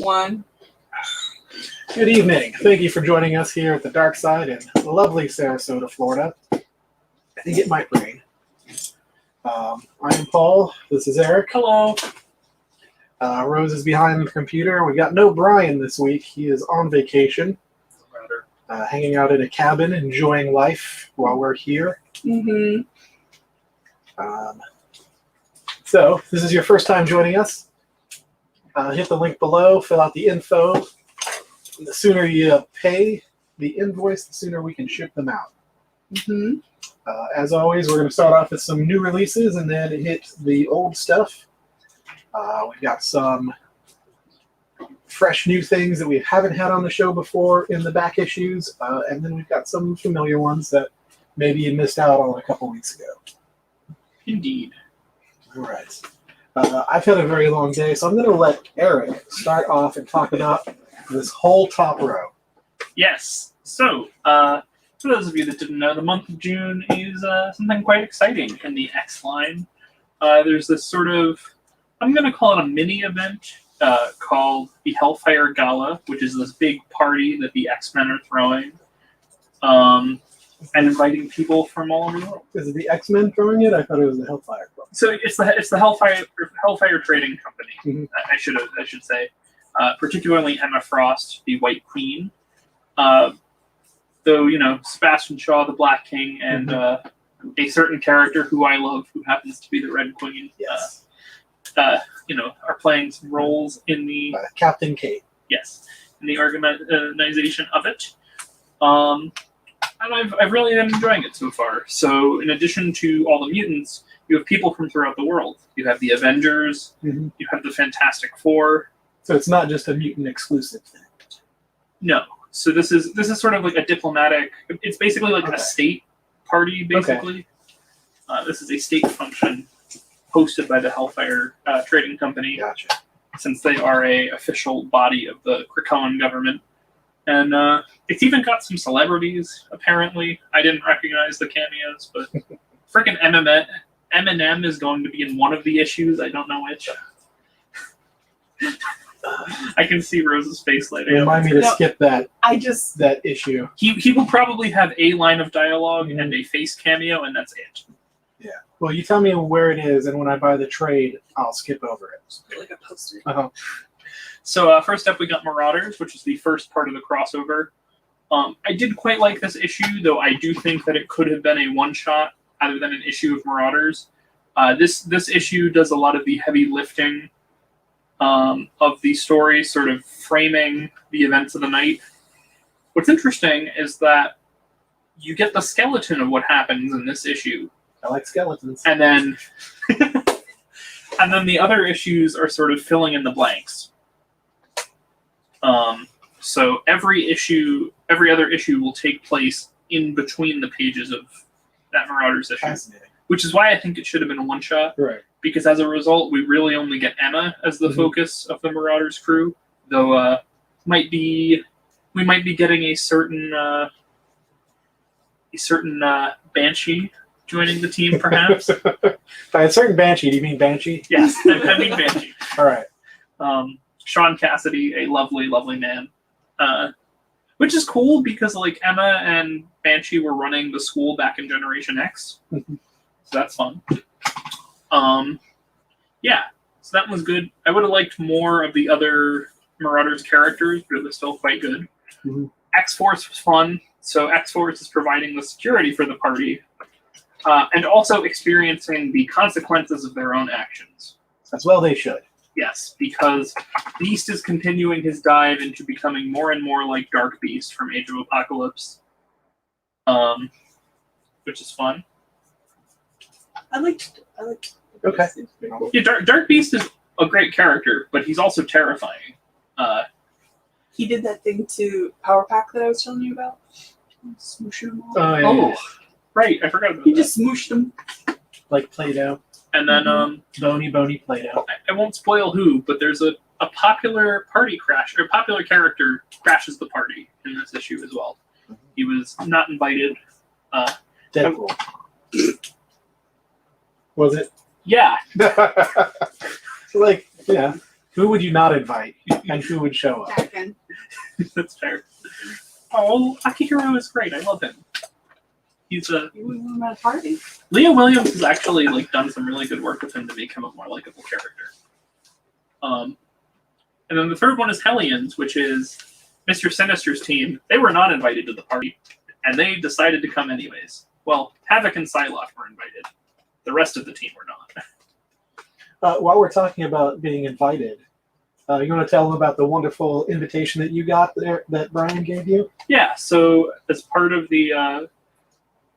everyone. Good evening. Thank you for joining us here at the Dark Side in lovely Sarasota, Florida. I think it might rain. I am Paul. This is Eric. Hello. Rose is behind the computer. We've got no Brian this week. He is on vacation, hanging out in a cabin, enjoying life while we're here. Mm-hmm. So, if this is your first time joining us, hit the link below, fill out the info. The sooner you pay the invoice, the sooner we can ship them out. Mm-hmm. As always, we're going to start off with some new releases and then hit the old stuff. We've got some fresh new things that we haven't had on the show before in the back issues, and then we've got some familiar ones that maybe you missed out on a couple weeks ago. Indeed. All right. I've had a very long day, so I'm going to let Eric start off and talk about this whole top row. Yes. So, for those of you that didn't know, the month of June is something quite exciting in the X line. There's this sort of, I'm going to call it a mini event called the Hellfire Gala, which is this big party that the X-Men are throwing and inviting people from all over the world. Is it the X-Men throwing it? I thought it was the Hellfire Club. So it's the Hellfire Trading Company. Mm-hmm. I should say, particularly Emma Frost, the White Queen. Though Sebastian Shaw, the Black King, and a certain character who I love, who happens to be the Red Queen. Yes. Are playing some roles in the Captain Kate. Yes, in the organization of it. And I've really been enjoying it so far. So, in addition to all the mutants, you have people from throughout the world. You have the Avengers. Mm-hmm. You have the Fantastic Four. So it's not just a mutant exclusive thing. No. So this is sort of like a diplomatic. It's basically like a state party. Basically, this is a state function hosted by the Hellfire Trading Company. Gotcha. Since they are a official body of the Krakoan government. And it's even got some celebrities, apparently. I didn't recognize the cameos, but freaking Eminem is going to be in one of the issues. I don't know which. I can see Rose's face later. Remind me to skip that issue. He will probably have a line of dialogue and a face cameo, and that's it. Yeah. Well, you tell me where it is, and when I buy the trade, I'll skip over it. Like a poster. Uh-huh. So first up, we got Marauders, which is the first part of the crossover. I did quite like this issue, though I do think that it could have been a one-shot rather than an issue of Marauders. This issue does a lot of the heavy lifting of the story, sort of framing the events of the night. What's interesting is that you get the skeleton of what happens in this issue. I like skeletons. And then the other issues are sort of filling in the blanks. So every other issue will take place in between the pages of that Marauders issue. Fascinating. Which is why I think it should have been a one-shot. Right. Because as a result, we really only get Emma as the focus of the Marauders crew. Though we might be getting a certain Banshee joining the team, perhaps. By a certain Banshee, do you mean Banshee? Yes, I mean Banshee. All right. Sean Cassidy, a lovely, lovely man. Which is cool because like Emma and Banshee were running the school back in Generation X. So that's fun. So that was good. I would have liked more of the other Marauders characters, but it was still quite good. Mm-hmm. X-Force was fun. So X-Force is providing the security for the party and also experiencing the consequences of their own actions. As well they should. Yes, because Beast is continuing his dive into becoming more and more like Dark Beast from Age of Apocalypse, which is fun. I liked. Okay. Yeah, Dark Beast is a great character, but he's also terrifying. He did that thing to Power Pack that I was telling you about. Smoosh him all. Oh, Right, I forgot about that. He just smooshed him. like Play-Doh. And then Bony Play-Doh. I won't spoil who, but there's a popular party crash, or a popular character crashes the party in this issue as well. He was not invited. Deadpool. Was it? Yeah. Yeah. Who would you not invite, and who would show up? Second. That's fair. Oh, Akihiro is great. I love him. He's a You wouldn't want him at a party. Leah Williams has actually done some really good work with him to make him a more likable character. And then the third one is Hellions, which is Mr. Sinister's team. They were not invited to the party, and they decided to come anyways. Well, Havoc and Psylocke were invited. The rest of the team were not. While we're talking about being invited, you want to tell them about the wonderful invitation that you got there that Brian gave you? Yeah, so as part of the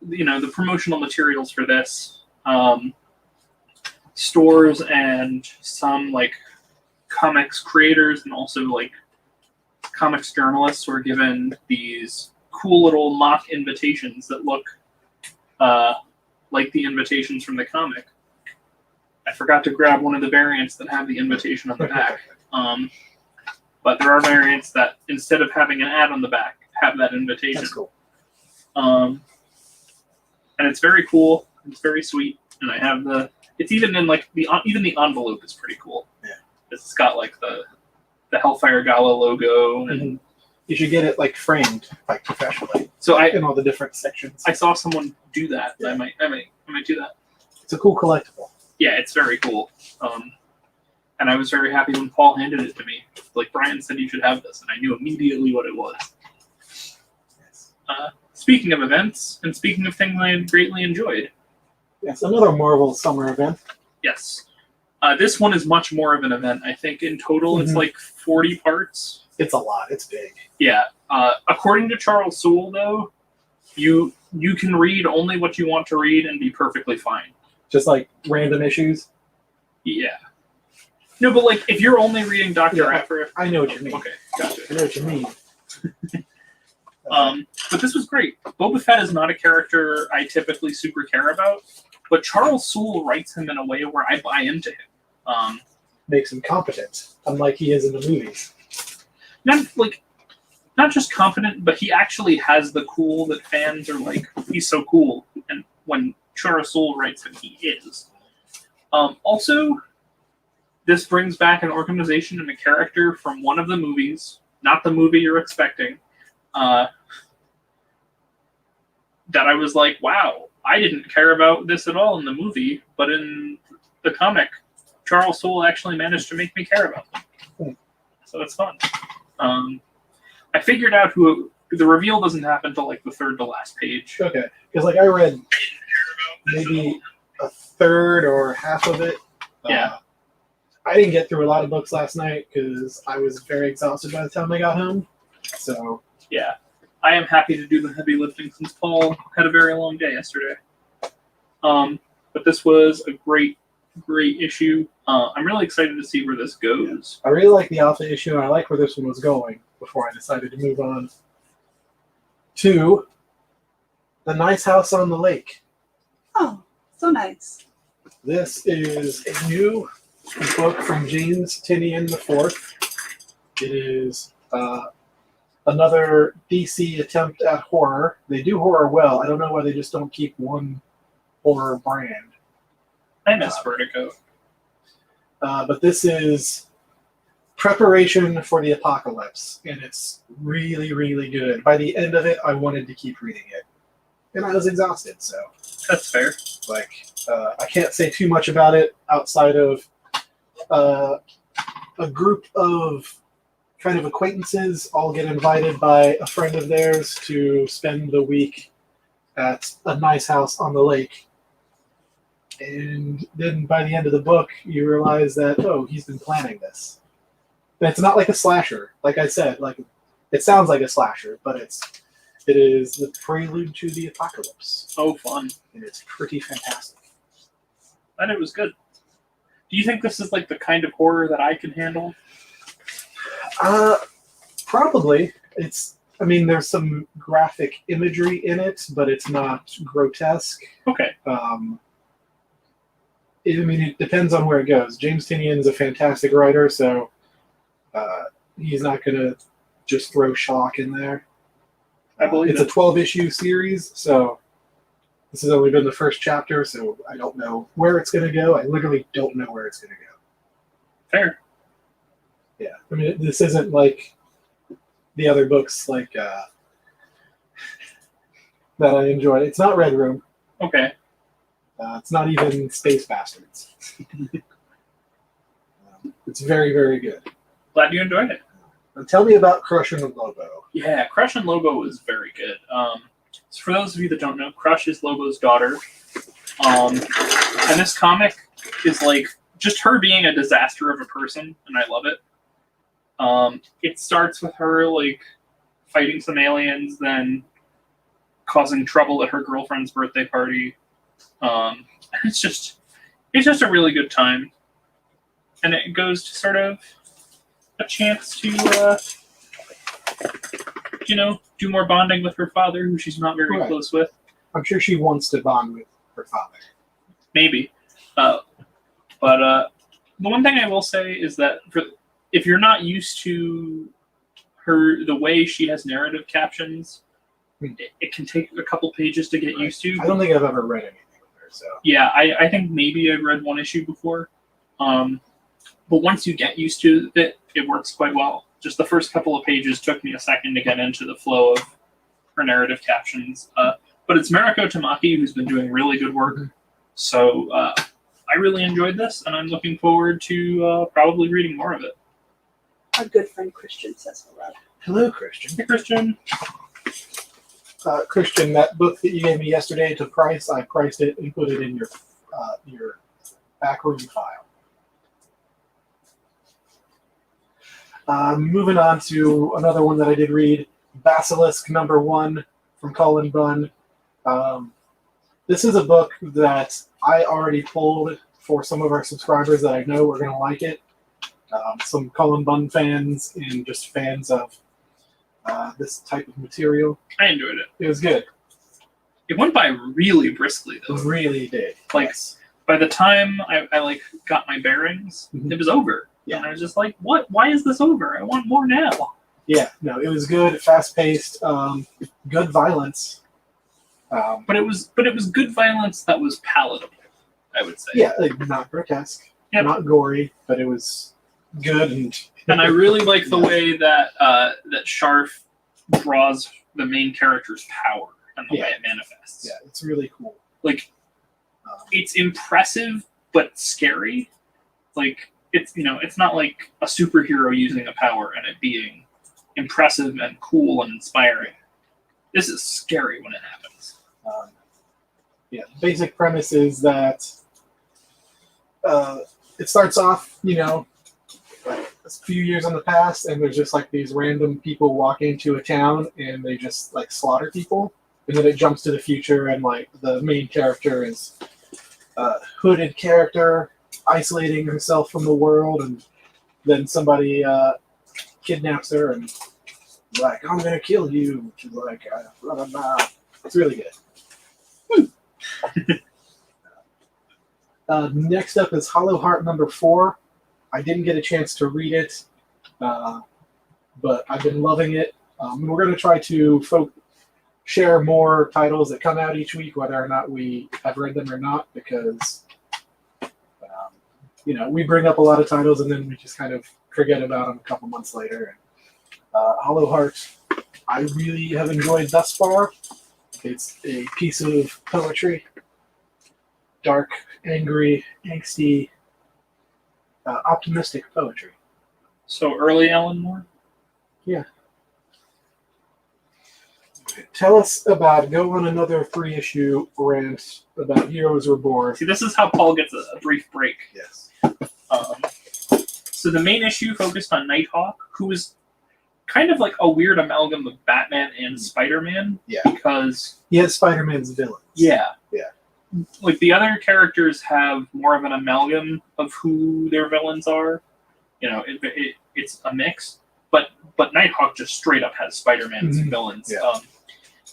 the promotional materials for this, stores and some comics creators and also comics journalists were given these cool little mock invitations that look like the invitations from the comic. I forgot to grab one of the variants that have the invitation on the back. But there are variants that, instead of having an ad on the back, have that invitation. That's cool. And it's very cool. It's very sweet. And I have it's even in even the envelope is pretty cool. Yeah. It's got the Hellfire Gala logo. And you should get it framed professionally. So in all the different sections. I saw someone do that. Yeah. I might do that. It's a cool collectible. Yeah, it's very cool. And I was very happy when Paul handed it to me. Brian said you should have this, and I knew immediately what it was. Yes. Speaking of events, and speaking of things I greatly enjoyed. Yes, another Marvel summer event. Yes. This one is much more of an event. I think in total it's 40 parts. It's a lot. It's big. Yeah. According to Charles Soule, though, you can read only what you want to read and be perfectly fine. Just random issues. Yeah. No, but if you're only reading Dr. Aphra... I know what you mean. Okay, gotcha. I know what you mean. But this was great. Boba Fett is not a character I typically super care about, but Charles Soule writes him in a way where I buy into him. Makes him competent, unlike he is in the movies. Not just competent, but he actually has the cool that fans are he's so cool. And when Charles Soule writes him, he is. Also, this brings back an organization and a character from one of the movies, not the movie you're expecting, that I was wow, I didn't care about this at all in the movie, but in the comic, Charles Soule actually managed to make me care about them. So it's fun. I figured out who the reveal doesn't happen until the third to last page. Okay, because I read maybe a third or half of it. Yeah. I didn't get through a lot of books last night because I was very exhausted by the time I got home. So yeah, I am happy to do the heavy lifting since Paul had a very long day yesterday. But this was a great issue. I'm really excited to see where this goes. I really like the alpha issue, and I like where this one was going before I decided to move on to The Nice House on the Lake. Oh, so nice. This is a new book from James Tynion IV. It is another DC attempt at horror. They do horror well. I don't know why they just don't keep one horror brand. I miss Vertigo. But this is preparation for the apocalypse, and it's really, really good. By the end of it, I wanted to keep reading it, and I was exhausted, so... That's fair. I can't say too much about it outside of a group of kind of acquaintances all get invited by a friend of theirs to spend the week at a nice house on the lake. And then by the end of the book, you realize that, oh, he's been planning this. And it's not like a slasher. Like I said, it sounds like a slasher, but it is the prelude to the apocalypse. Oh, fun. And it's pretty fantastic. And it was good. Do you think this is the kind of horror that I can handle? Probably. There's some graphic imagery in it, but it's not grotesque. Okay. It depends on where it goes. James Tynion's a fantastic writer, so he's not going to just throw shock in there. I believe it's a 12-issue series, so this has only been the first chapter, so I don't know where it's going to go. I literally don't know where it's going to go. Fair. Yeah, I mean, this isn't like the other books like that I enjoyed. It's not Red Room. Okay. It's not even Space Bastards. It's very, very good. Glad you enjoyed it. Now tell me about Crush and Lobo. Yeah, Crush and Lobo was very good. So for those of you that don't know, Crush is Lobo's daughter. And this comic is like just her being a disaster of a person, and I love it. It starts with her like fighting some aliens, then causing trouble at her girlfriend's birthday party. It's just a really good time, and it goes to sort of a chance to do more bonding with her father, who she's not very close with. I'm sure she wants to bond with her father. Maybe, but the one thing I will say is that if you're not used to the way she has narrative captions, it can take a couple pages to get used to. I don't think I've ever read anything with her, so. Yeah, I think maybe I've read one issue before. But once you get used to it, it works quite well. Just the first couple of pages took me a second to get into the flow of her narrative captions. But it's Mariko Tamaki who's been doing really good work. So I really enjoyed this, and I'm looking forward to probably reading more of it. Our good friend Christian says hello. Hello, Christian. Hey, Christian. Christian, that book that you gave me yesterday to price, I priced it and put it in your backroom file. Moving on to another one that I did read, Basilisk Number 1 from Colin Bunn. This is a book that I already pulled for some of our subscribers that I know are going to like it. Some Colin Bunn fans and just fans of this type of material. I enjoyed it. It was good. It went by really briskly, though. It really did. Like, by the time I like got my bearings, it was over. Yeah. And I was just like, what? Why is this over? I want more now. Yeah, no, it was good, fast-paced, good violence. But it was good violence that was palatable, I would say. Yeah, like not grotesque, not gory, but it was good. And I really like the way that that Sharf draws the main character's power and the way it manifests. Yeah, it's really cool. Like, it's impressive but scary. Like, it's not like a superhero using a power and it being impressive and cool and inspiring. This is scary when it happens. The basic premise is that it starts off, like a few years in the past, and there's just like these random people walk into a town and they just like slaughter people. And then it jumps to the future, and like the main character is a hooded character isolating herself from the world, and then somebody kidnaps her and like, I'm gonna kill you. She's like, blah, blah, blah. It's really good. Next up is Hollow Heart number 4. I didn't get a chance to read it, but I've been loving it. We're going to try to share more titles that come out each week, whether or not we have read them or not, because we bring up a lot of titles and then we just kind of forget about them a couple months later. Hollow Heart, I really have enjoyed thus far. It's a piece of poetry, dark, angry, angsty, optimistic poetry. So early Alan Moore? Yeah. Tell us go on another 3-issue rant about Heroes Reborn. See, this is how Paul gets a brief break. Yes. So the main issue focused on Nighthawk, who is kind of like a weird amalgam of Batman and Spider-Man. Yeah. Because he has Spider-Man's villains. Yeah. Yeah. Like, the other characters have more of an amalgam of who their villains are. It's a mix. But Nighthawk just straight up has Spider-Man's villains. Yeah.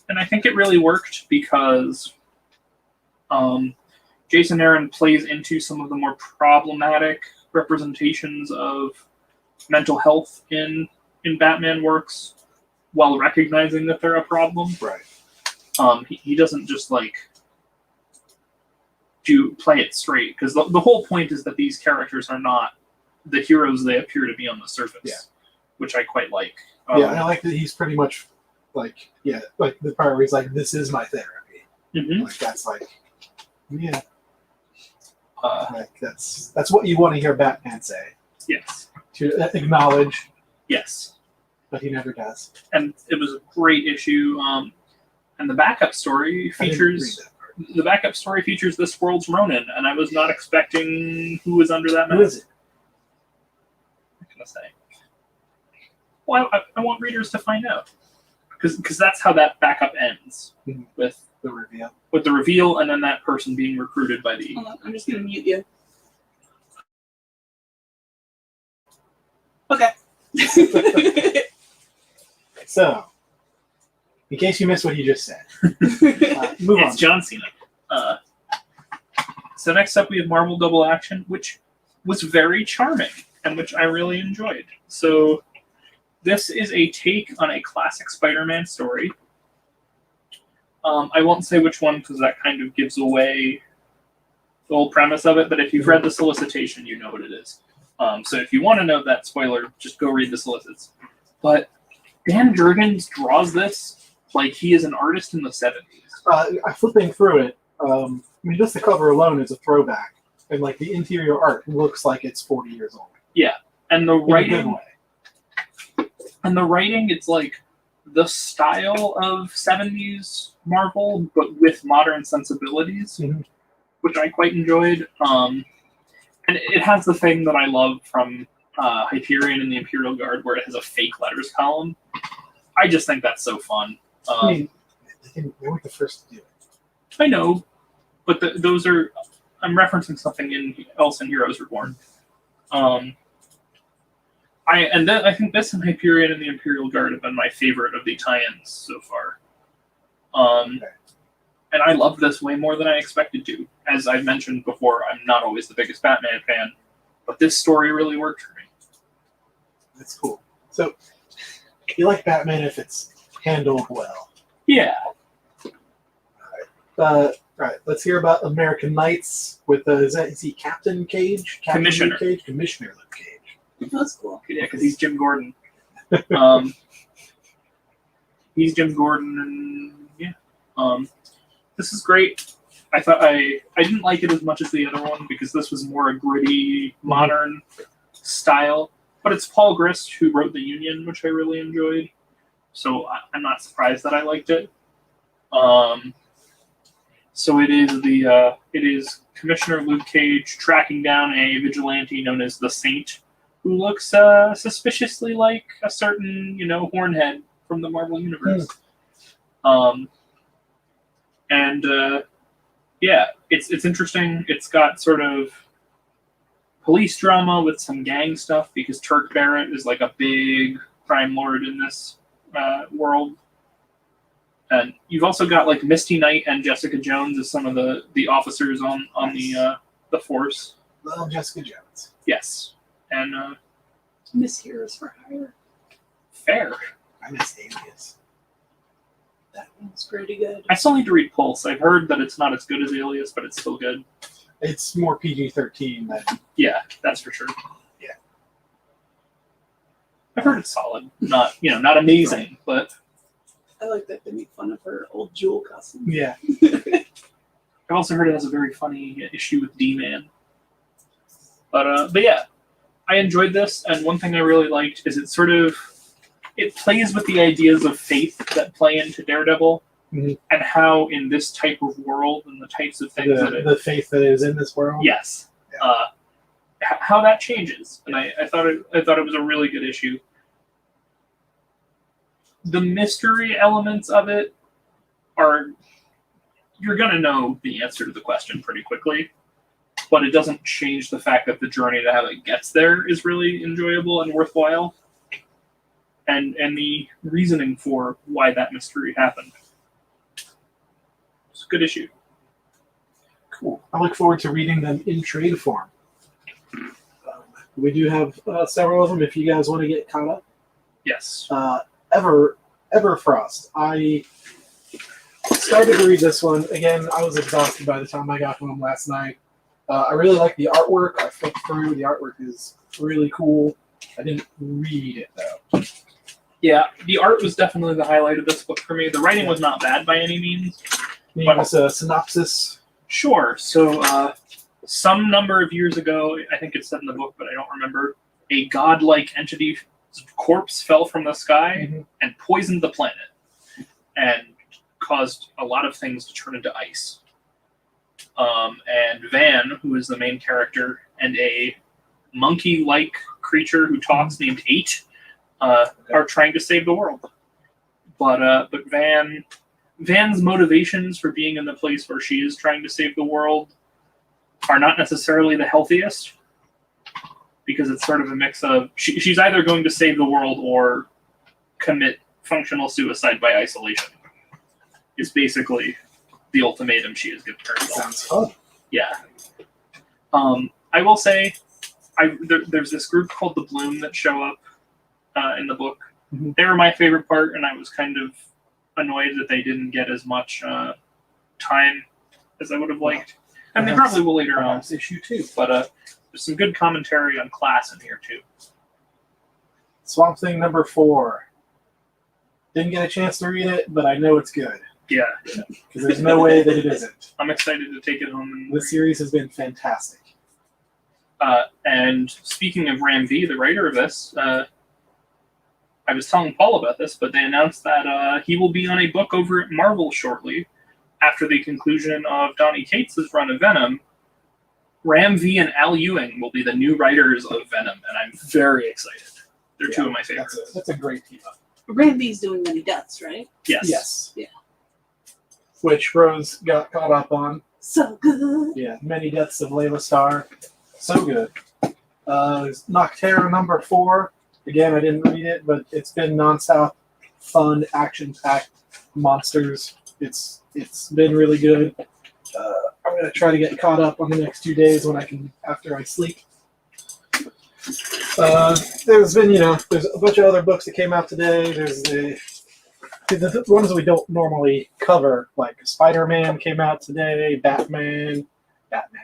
And I think it really worked because Jason Aaron plays into some of the more problematic representations of mental health in Batman works while recognizing that they're a problem. Right. He doesn't just play it straight, because the whole point is that these characters are not the heroes they appear to be on the surface, Yeah. which I quite like. Yeah, and I like that he's pretty much like the part where he's like, "This is my therapy." Mhm. Like that's like, yeah, like that's what you want to hear Batman say, Yes. to acknowledge, Yes. but he never does. And it was a great issue. And the backup story I didn't read features that part. this world's Ronin, and I was not expecting who was under that Who mask. is it? What can I say? Well, I want readers to find out, because that's how that backup ends, Mhm. with The reveal. the reveal, and then that person being recruited by the. Hold on, I'm just gonna mute you. Okay. So, in case you missed what he just said, move on. It's John Cena. So next up we have Marvel Double Action, which was very charming and which I really enjoyed. So this is a take on a classic Spider-Man story. I won't say which one because that kind of gives away the whole premise of it, but if you've read the solicitation, you know what it is. So if you want to know that spoiler, just go read the solicits. But Dan Jurgens draws this like he is an artist in the 70s. Flipping through it, I mean, just the cover alone is a throwback, and like the interior art looks like it's 40 years old. Yeah, and the In a good writing, way. it's like the style of 70s Marvel, but with modern sensibilities, Mhm. which I quite enjoyed. And it has the thing that I love from Hyperion and the Imperial Guard, where it has a fake letters column. I just think that's so fun. I mean, they weren't the first to do it. I know, but those are. I'm referencing something else in Heroes Reborn. I think this and Hyperion and the Imperial Guard have been my favorite of the tie-ins so far. Okay. And I love this way more than I expected to. As I've mentioned before, I'm not always the biggest Batman fan, but this story really worked for me. That's cool. So, you like Batman if it's handled well. Yeah. All right, let's hear about American Knights with is he Captain Cage? Captain Commissioner. Luke Cage? Commissioner Luke Cage. That's cool. Yeah, because he's Jim Gordon. He's Jim Gordon, and yeah. This is great. I thought I didn't like it as much as the other one because this was more a gritty, modern style. But it's Paul Grist who wrote The Union, which I really enjoyed. So I'm not surprised that I liked it. So it is Commissioner Luke Cage tracking down a vigilante known as the Saint, who looks suspiciously like a certain, Hornhead from the Marvel Universe. Yeah, it's interesting. It's got sort of police drama with some gang stuff because Turk Barrett is like a big crime lord in this world. And you've also got like Misty Knight and Jessica Jones as some of the officers on the force. Little Jessica Jones. Yes, and Miss Heroes for Hire. fair. I miss Alias. That one's pretty good. I still need to read Pulse. I've heard that it's not as good as Alias, but it's still good. It's more PG-13 than Yeah, that's for sure. Yeah. I've heard it's solid. Not amazing, but I like that they make fun of her old Jewel costume. yeah. I've also heard it has a very funny issue with D-Man. But yeah, I enjoyed this, and one thing I really liked is it plays with the ideas of faith that play into Daredevil, Mhm. and how in this type of world and the types of things The faith that is in this world. yes, Yeah. how that changes, and I thought it was a really good issue. The mystery elements of it are, you're gonna know the answer to the question pretty quickly, but it doesn't change the fact that the journey to how it gets there is really enjoyable and worthwhile, and the reasoning for why that mystery happened. It's a good issue. Cool. I look forward to reading them in trade form. We do have several of them if you guys want to get caught up. Yes. Everfrost. I started to read this one. Again, I was exhausted by the time I got home last night. I really like the artwork. I flipped through. The artwork is really cool. I didn't read it though. Yeah, the art was definitely the highlight of this book for me. The writing was not bad by any means. Can you give us a synopsis? Sure. So, some number of years ago, I think it's said in the book, but I don't remember, a godlike entity's corpse fell from the sky and poisoned the planet and caused a lot of things to turn into ice. And Van, who is the main character, and a monkey-like creature who talks named Eight are trying to save the world. But Van's motivations for being in the place where she is trying to save the world are not necessarily the healthiest, because it's sort of a mix of she's either going to save the world or commit functional suicide by isolation. Is basically the ultimatum she has given herself. Sounds fun. Yeah. I will say, there's this group called the Bloom that show up in the book. Mm-hmm. They were my favorite part, and I was kind of annoyed that they didn't get as much time as I would have liked. And they probably will later on. Issue 2. But there's some good commentary on class in here, too. Swamp Thing number 4. Didn't get a chance to read it, but I know it's good. Yeah. Because there's no way that it isn't. I'm excited to take it home. And This series has been fantastic. And speaking of Ram V, the writer of this, I was telling Paul about this, but they announced that he will be on a book over at Marvel shortly, after the conclusion of Donny Cates' run of Venom. Ram V and Al Ewing will be the new writers of Venom, and I'm very excited. They're two of my favorites. That's a great team up. Randy's doing Many Deaths, right? Yes. Yes. Yeah. Which Rose got caught up on. So good. Yeah, Many Deaths of Layla Starr. So good. Nocterra number 4. Again, I didn't read it, but it's been nonstop, fun, action-packed monsters. It's been really good. I'm going to try to get caught up on the next 2 days when I can, after I sleep. There's been, there's a bunch of other books that came out today. There's the ones that we don't normally cover, like Spider-Man came out today, Batman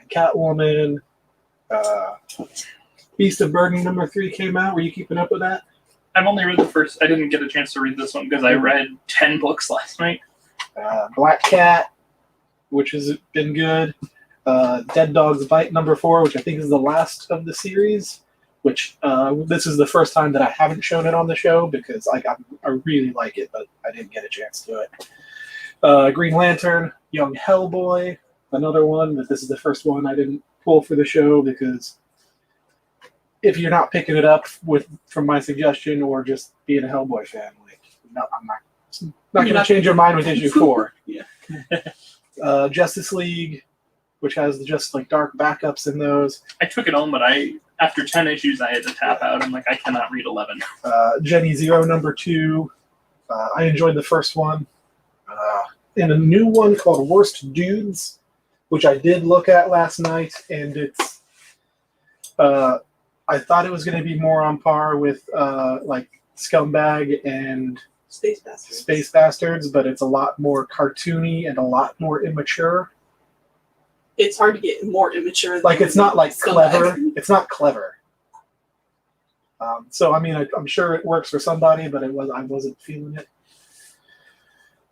Catwoman, Beast of Burden number 3 came out. Were you keeping up with that? I've only read the first. I didn't get a chance to read this one because I read 10 books last night. Black Cat, which has been good. Dead Dog's Bite number 4, which I think is the last of the series. Which this is the first time that I haven't shown it on the show because I really like it, but I didn't get a chance to do it. Green Lantern, Young Hellboy, another one, but this is the first one I didn't pull for the show because if you're not picking it up from my suggestion or just being a Hellboy fan, no, I'm not going to change your mind with issue 4. Yeah. Justice League, which has just dark backups in those. I took it home, but after 10 issues, I had to tap out. I'm like, I cannot read 11. Jenny Zero number 2. I enjoyed the first one. And a new one called Worst Dudes, which I did look at last night, and it's I thought it was going to be more on par with Scumbag and Space Bastards, but it's a lot more cartoony and a lot more immature. It's hard to get more immature. It's not clever. Scumbag. It's not clever. So I mean, I'm sure it works for somebody, but I wasn't feeling it.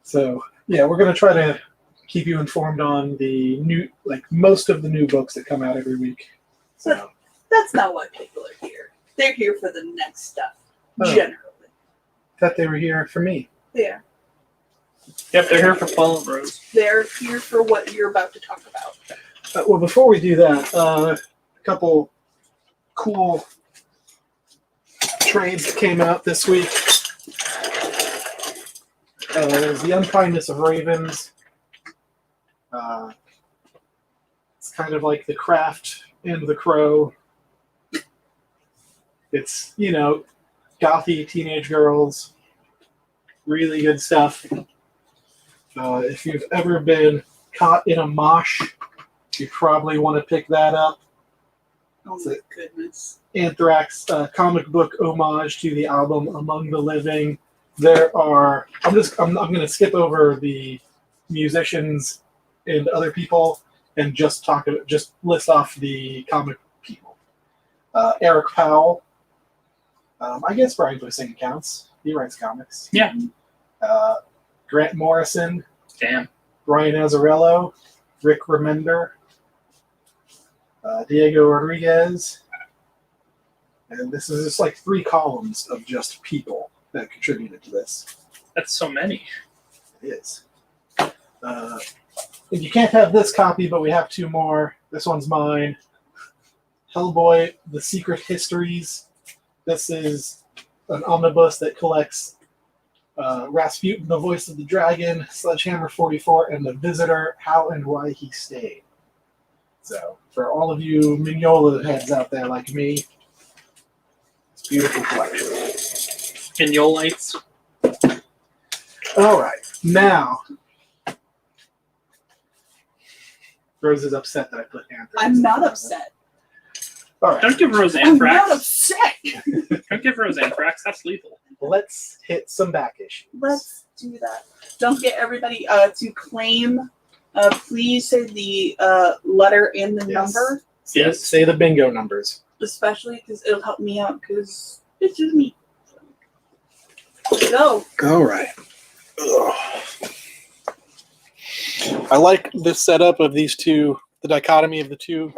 So yeah, we're gonna try to keep you informed on the new, most of the new books that come out every week. So That's not why people are here. They're here for the next stuff, generally. Thought they were here for me. Yeah. Yep, they're here for Paul and Rose. They're here for what you're about to talk about. Well, before we do that, a couple cool trades that came out this week. There's the Unkindness of Ravens. It's kind of like the Craft and the Crow. It's, gothy teenage girls. Really good stuff. If you've ever been caught in a mosh, you probably want to pick that up. Oh my goodness. Anthrax comic book homage to the album Among the Living. There are I'm going to skip over the musicians and other people and just list off the comic people. Eric Powell. I guess Brian Posehn counts. He writes comics. Yeah. Grant Morrison, Damn. Brian Azzarello, Rick Remender, Diego Rodriguez. And this is just like 3 columns of just people that contributed to this. That's so many. It is. And you can't have this copy, but we have 2 more. This one's mine. Hellboy, The Secret Histories. This is an omnibus that collects Rasputin, The Voice of the Dragon, Sledgehammer 44, and The Visitor, How and Why He Stayed. So, for all of you Mignola heads out there like me, it's a beautiful collection. Mignolites. All right, now, Rose is upset that I put Anthrax. I'm not upset. All right, Don't give Rose I'm not Anthrax. upset. Don't give Rose Anthrax. That's lethal. let's hit some back issues. Let's do that. Don't get everybody to claim. Please say the letter and the Yes. number, Yes. Say the bingo numbers. especially because it'll help me out because it's just me. Go. All right. Ugh. I like this setup of these two, the dichotomy of the two,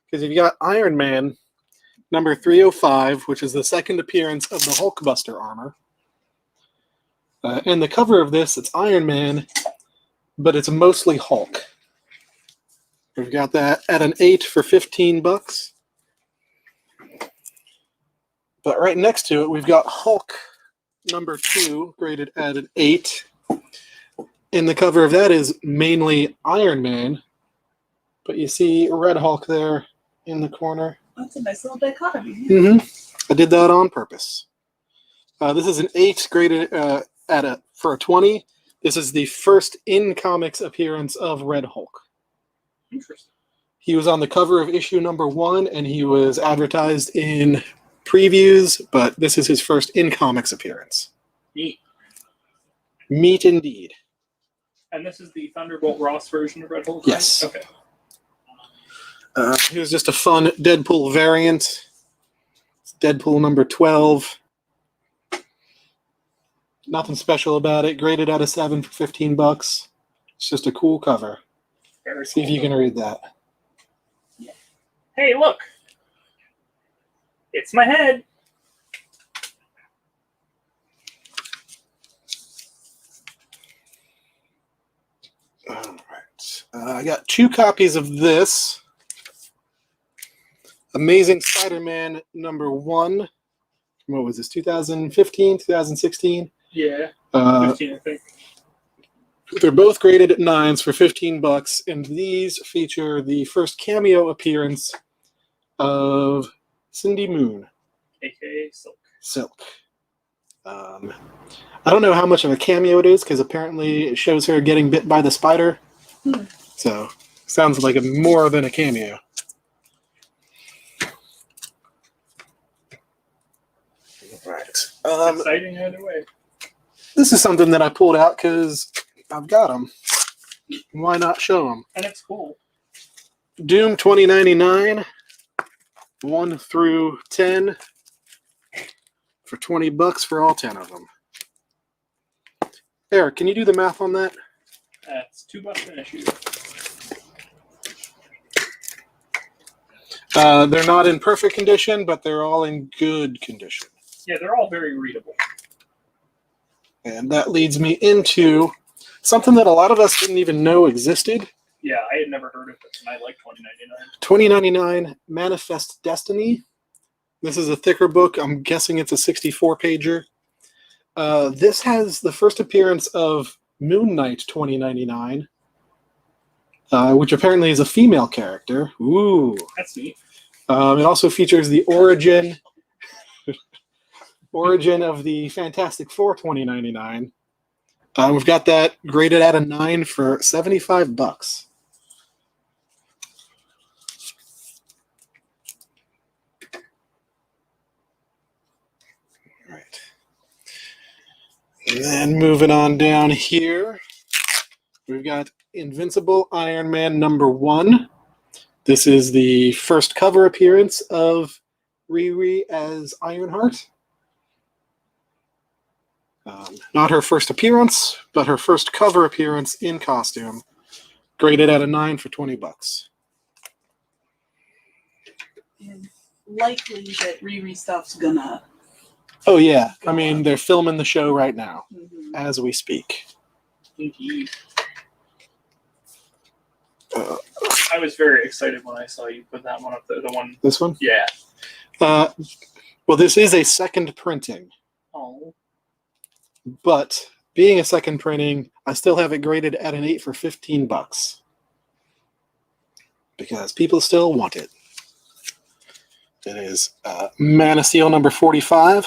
because you've got Iron Man number 305, which is the second appearance of the Hulkbuster armor. And the cover of this, it's Iron Man, but it's mostly Hulk. We've got that at an 8 for $15. But right next to it, we've got Hulk number 2, graded at an 8. And the cover of that is mainly Iron Man. But you see Red Hulk there in the corner. That's a nice little dichotomy. I did that on purpose. This is an 8, graded for a 20. This is the first in-comics appearance of Red Hulk. Interesting. He was on the cover of issue number 1, and he was advertised in previews, but this is his first in-comics appearance. Neat. Meat indeed. And this is the Thunderbolt Ross version of Red Hulk? Yes. Right? Okay. He was just a fun Deadpool variant. It's Deadpool number 12. Nothing special about it. Graded out of 7 for $15. It's just a cool cover. Very See if cool. you can read that. Hey, look. It's my head. All right. I got 2 copies of this. Amazing Spider-Man number 1. What was this? 2015, 2016? Yeah. Uh, 15, I think. They're both graded at 9s for $15, and these feature the first cameo appearance of Cindy Moon, AKA Silk. Silk. I don't know how much of a cameo it is, because apparently it shows her getting bit by the spider. So, sounds like more than a cameo. Right. Exciting either way. This is something that I pulled out because I've got them. Why not show them? And it's cool. Doom 2099, 1 through 10, for $20 for all 10 of them. Eric, can you do the math on that? That's $2 an issue. They're not in perfect condition, but they're all in good condition. Yeah, they're all very readable. And that leads me into something that a lot of us didn't even know existed. Yeah, I had never heard of this, and I like $20.99. $20.99 Manifest Destiny. This is a thicker book. I'm guessing it's a 64-pager. This has the first appearance of Moon Knight 2099, which apparently is a female character. Ooh. That's neat. It also features the origin of the Fantastic Four 2099. We've got that graded at a 9 for $75. All right. And then moving on down here, we've got Invincible Iron Man number 1. This is the first cover appearance of Riri as Ironheart. Not her first appearance, but her first cover appearance in costume. Graded out of 9 for $20. And likely that Riri stuff's gonna. Oh yeah, I mean they're filming the show right now as we speak. Indeed. I was very excited when I saw you put that one up there. The one. This one? Yeah. Well, this is a second printing, Oh. but being a second printing, I still have it graded at an 8 for $15 because people still want it. It is Man of Steel number 45,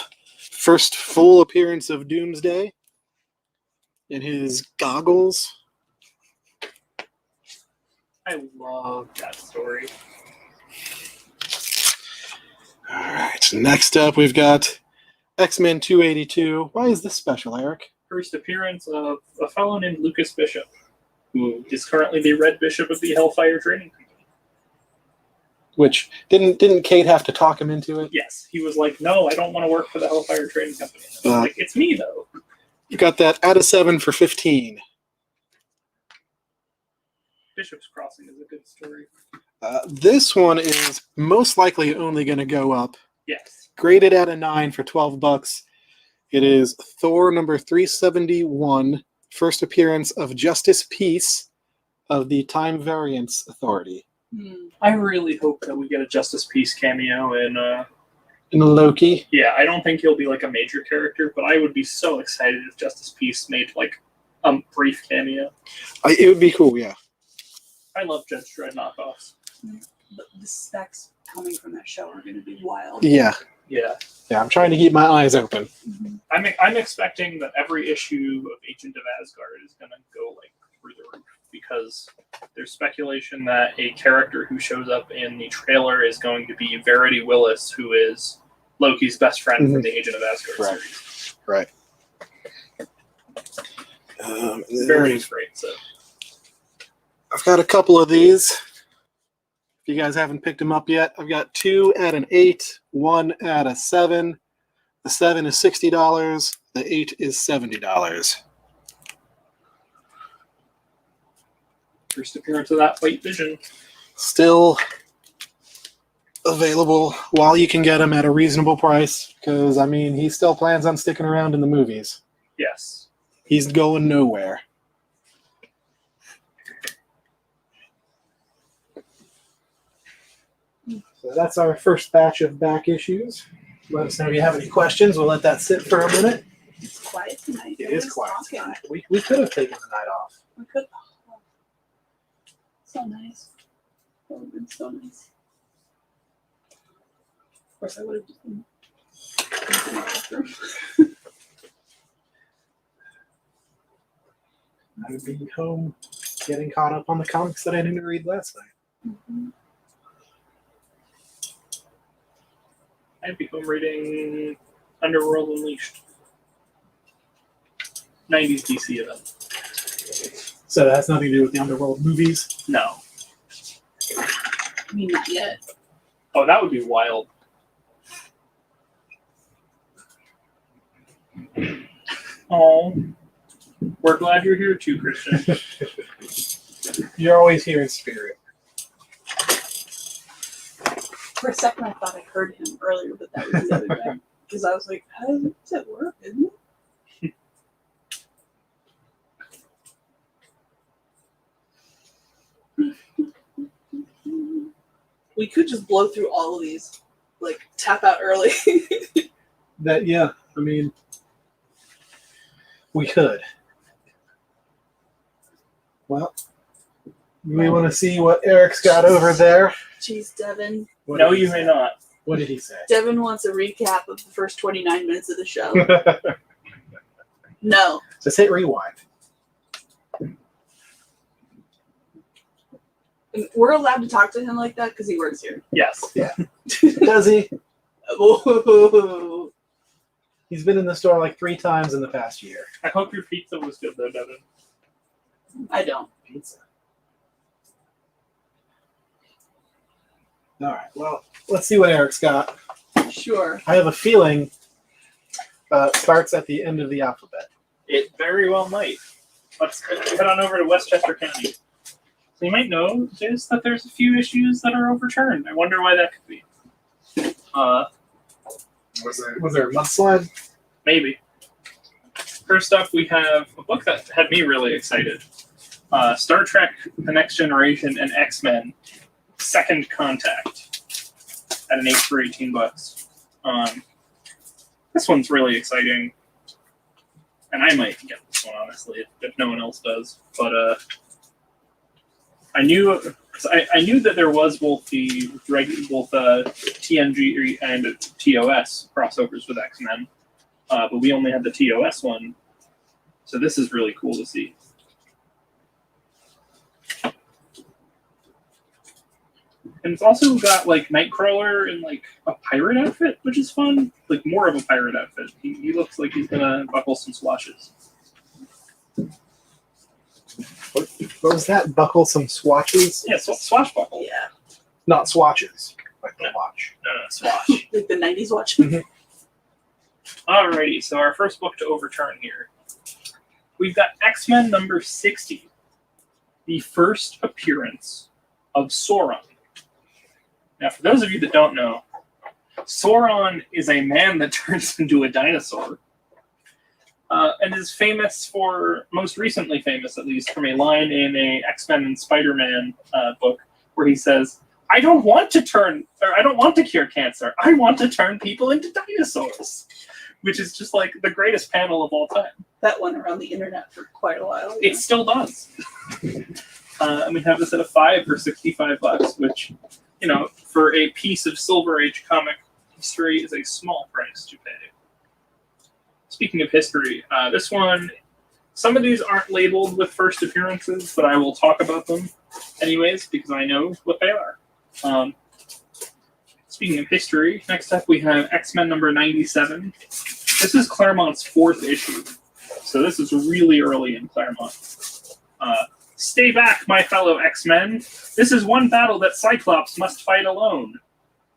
first full appearance of Doomsday in his goggles. I love that story. All right, next up we've got X-Men 282. Why is this special, Eric? First appearance of a fellow named Lucas Bishop, who is currently the Red Bishop of the Hellfire Training Company. Which, didn't Kate have to talk him into it? Yes, he was like, no, I don't want to work for the Hellfire Training Company. And I was like, it's me, though. You got that out of 7 for 15. Bishop's Crossing is a good story. This one is most likely only going to go up. Yes. Graded at a 9 for $12. It is Thor number 371, first appearance of Justice Peace of the Time Variance Authority. I really hope that we get a Justice Peace cameo in Loki. Yeah, I don't think he'll be like a major character, but I would be so excited if Justice Peace made like a brief cameo. It would be cool, yeah. I love Judge Dredd knockoffs. The specs coming from that show are going to be wild. Yeah. Yeah. Yeah, I'm trying to keep my eyes open. I'm expecting that every issue of Agent of Asgard is going to go like through the roof because there's speculation that a character who shows up in the trailer is going to be Verity Willis, who is Loki's best friend from the Agent of Asgard series. Right. Verity's great, so. I've got a couple of these. If you guys haven't picked them up yet, I've got 2 at an 8, 1 at a 7. The 7 is $60. The 8 is $70. First appearance of that White Vision. Still available while you can get them at a reasonable price, because, I mean, he still plans on sticking around in the movies. Yes. He's going nowhere. So that's our first batch of back issues. Let us know if you have any questions. We'll let that sit for a minute. It's quiet tonight. It is quiet tonight. We could have taken the night off. We could. Oh, so nice. That would have been so nice. Of course, I would have just been in the bathroom. I would be home getting caught up on the comics that I didn't read last night. I'd be home reading Underworld Unleashed. 90s DC event. So that has nothing to do with the Underworld movies? No. I mean, not yet. Oh, that would be wild. Oh, we're glad you're here too, Christian. You're always here in spirit. For a second, I thought I heard him earlier, but that was the other guy. Because I was like, how does it work, isn't it? We could just blow through all of these. Like, tap out early. Yeah, I mean, we could. Well, we want to see what Eric's got over there. Jeez, Devin. No, you may not. What did he say? Devin wants a recap of the first 29 minutes of the show. No. Just hit rewind. We're allowed to talk to him like that because he works here. Yes. Yeah. Does he? Oh. He's been in the store like 3 times in the past year. I hope your pizza was good, though, Devin. I don't. Pizza. All right. Well, let's see what Eric's got. Sure. I have a feeling starts at the end of the alphabet. It very well might. Let's head on over to Westchester County. So you might know is that there's a few issues that are overturned. I wonder why that could be. Was there a mudslide? Maybe. First up, we have a book that had me really excited. Star Trek: The Next Generation and X-Men: Second Contact at an 8 for $18. This one's really exciting, and I might get this one honestly if no one else does. But I knew that there was both TNG and TOS crossovers with X-Men, but we only had the TOS one, so this is really cool to see. And it's also got like Nightcrawler in like a pirate outfit, which is fun. Like more of a pirate outfit. He looks like he's gonna buckle some swashes. What was that? Buckle some swatches? Yeah, swashbuckle. Yeah. Not swatches, like the watch. Swash. Like the 90s watch. Alrighty, so our first book to overturn here. We've got X-Men number 60. The first appearance of Sauron. Now, for those of you that don't know, Sauron is a man that turns into a dinosaur. And is famous for, most recently famous at least, from a line in a X-Men and Spider-Man book where he says, I don't want to cure cancer. I want to turn people into dinosaurs. Which is just like the greatest panel of all time. That went around the internet for quite a while. It still does. And we have this at a 5 for $65, which, you know, for a piece of Silver Age comic history is a small price to pay. Speaking of history, this one, some of these aren't labeled with first appearances, but I will talk about them anyways because I know what they are. Speaking of history, next up we have X-Men number 97. This is Claremont's 4th issue, so this is really early in Claremont. Stay back, my fellow X-Men. This is one battle that Cyclops must fight alone.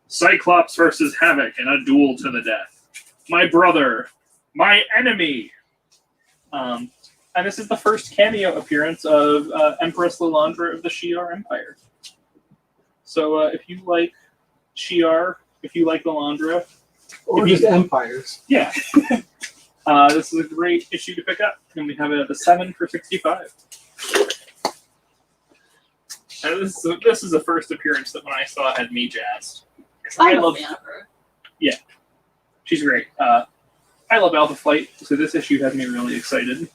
Cyclops versus Havoc in a duel to the death. My brother, my enemy. And this is the first cameo appearance of Empress Lilandra of the Shi'ar Empire. So if you like Shi'ar, if you like Lilandra, Or just empires. yeah, this is a great issue to pick up. And we have it at the 7 for $65. And this is the first appearance that when I saw had me jazzed. I love her. Yeah, she's great. I love Alpha Flight, so this issue had me really excited.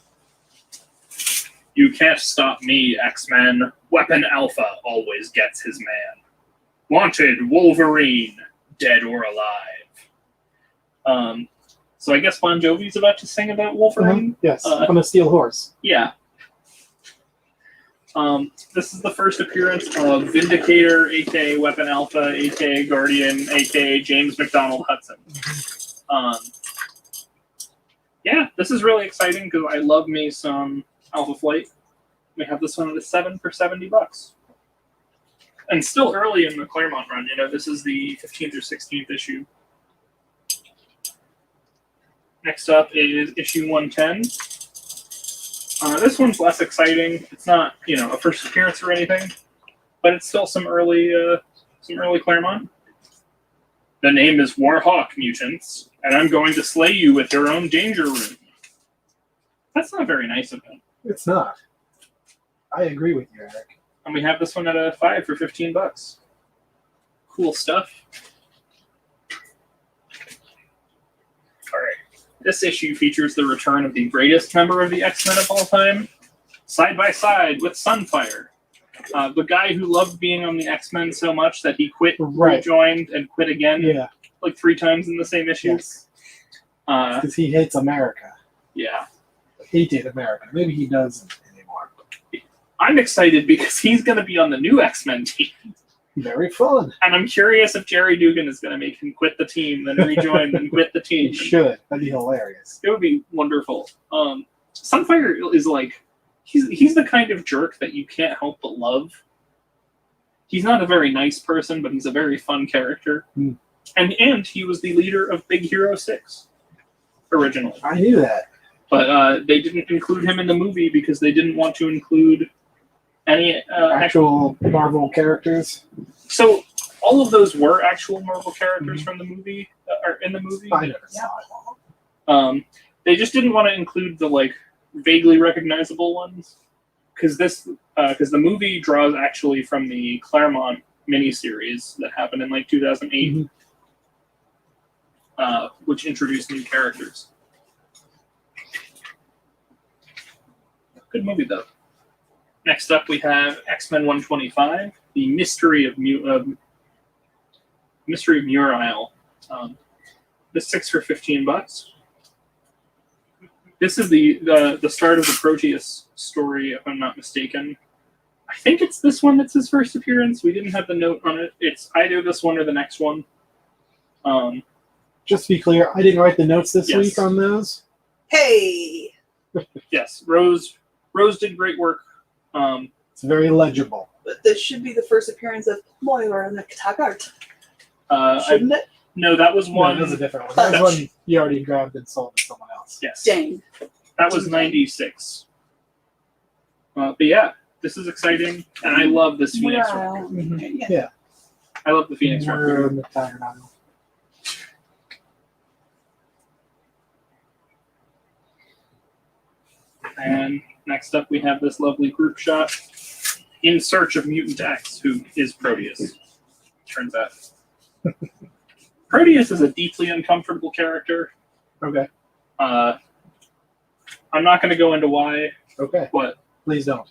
You can't stop me, X-Men. Weapon Alpha always gets his man. Wanted Wolverine, dead or alive. So I guess Bon Jovi's about to sing about Wolverine. Yes, on a steel horse. Yeah. This is the first appearance of Vindicator, aka Weapon Alpha, aka Guardian, aka James McDonald Hudson. Yeah, this is really exciting because I love me some Alpha Flight. We have this one at a 7 for $70. And still early in the Claremont run, you know, this is the 15th or 16th issue. Next up is issue 110. This one's less exciting. It's not, you know, a first appearance or anything, but it's still some early Claremont. The name is Warhawk, mutants, and I'm going to slay you with your own danger room. That's not very nice of him. It's not. I agree with you, Eric. And we have this one at a 5 for $15. Cool stuff. All right. This issue features the return of the greatest member of the X-Men of all time, side by side with Sunfire, the guy who loved being on the X-Men so much that he quit, rejoined, and quit again, like 3 times in the same issue. Yes. Because he hates America. Yeah. He hated America. Maybe he doesn't anymore. I'm excited because he's going to be on the new X-Men team. Very fun. And I'm curious if Jerry Dugan is going to make him quit the team, then rejoin, then quit the team. He should. That'd be hilarious. It would be wonderful. Sunfire is like, he's the kind of jerk that you can't help but love. He's not a very nice person, but he's a very fun character. Hmm. And he was the leader of Big Hero 6 originally. I knew that. But they didn't include him in the movie because they didn't want to include any Actual Marvel characters. So all of those were actual Marvel characters from the movie, or in the movie. I never saw it. They just didn't want to include the like vaguely recognizable ones because the movie draws actually from the Claremont miniseries that happened in like 2008, which introduced new characters. Good movie though. Next up, we have X-Men 125, the Mystery of Mural. This 6 for $15. This is the start of the Proteus story, if I'm not mistaken. I think it's this one that's his first appearance. We didn't have the note on it. It's either this one or the next one. Just to be clear, I didn't write the notes this Yes. week on those. Hey! Yes, Rose did great work. It's very legible. But this should be the first appearance of Moira in the Taggart. I Shouldn't it? No, that was No, one. that was a different one. That was one you already grabbed and sold to someone else. Yes, Dang. that was 96. But yeah, this is exciting, and I love this Phoenix Wow. record. Yeah. Yeah. I love the Phoenix We're record. in the Taggart aisle. And next up, we have this lovely group shot in search of Mutant X, who is Proteus. Turns out, Proteus is a deeply uncomfortable character. Okay. I'm not going to go into why, Okay. but Please don't.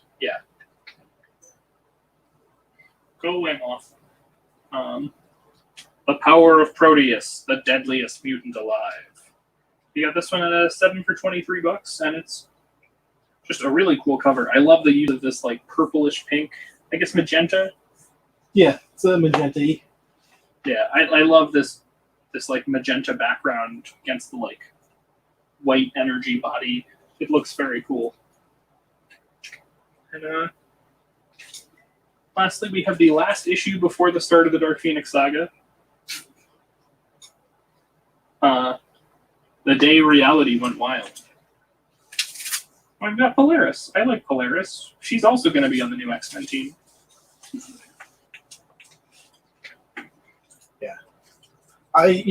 go away, Moth. The power of Proteus, the deadliest mutant alive. You got this one at 7 for $23, and it's just a really cool cover. I love the use of this like purplish pink, I guess magenta. Yeah, it's a magenta. Yeah, I love this like magenta background against the like white energy body. It looks very cool. And lastly, we have the last issue before the start of the Dark Phoenix saga. The day reality went wild. I've got Polaris. I like Polaris. She's also going to be on the new X-Men team. Yeah. I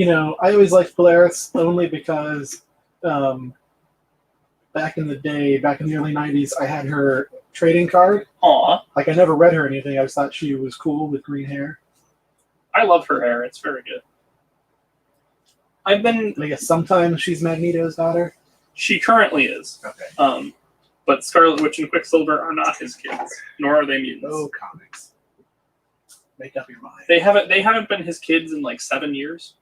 always liked Polaris only because back in the day, back in the early 90s, I had her trading card. Aw, Like, I never read her anything. I just thought she was cool with green hair. I love her hair. It's very good. I guess sometimes she's Magneto's daughter. She currently is. Okay. But Scarlet Witch and Quicksilver are not his kids, nor are they mutants. Oh, comics. Make up your mind. They haven't been his kids in like 7 years.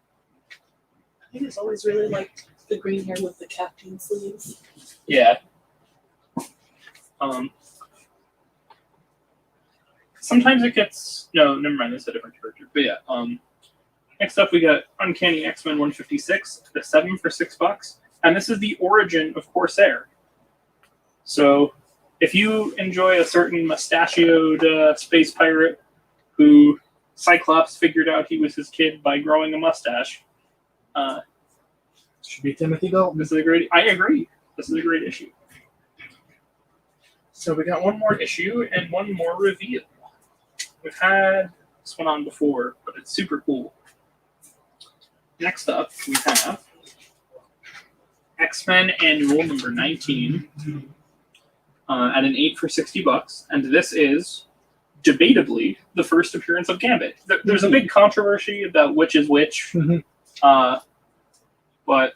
I just always really liked the green hair with the captain sleeves. Yeah. Sometimes it gets no. Never mind. It's a different character. But yeah. Next up, we got Uncanny X-Men 156, the 7 for $6, and this is the origin of Corsair. So, if you enjoy a certain mustachioed space pirate who Cyclops figured out he was his kid by growing a mustache, Should be Timothy Dalton. this is a great. I agree. This is a great issue. So we got one more issue and one more reveal. We've had this one on before, but it's super cool. Next up, we have X-Men Annual number 19 at an 8 for $60, and this is debatably the first appearance of Gambit. There's a big controversy about which is which, but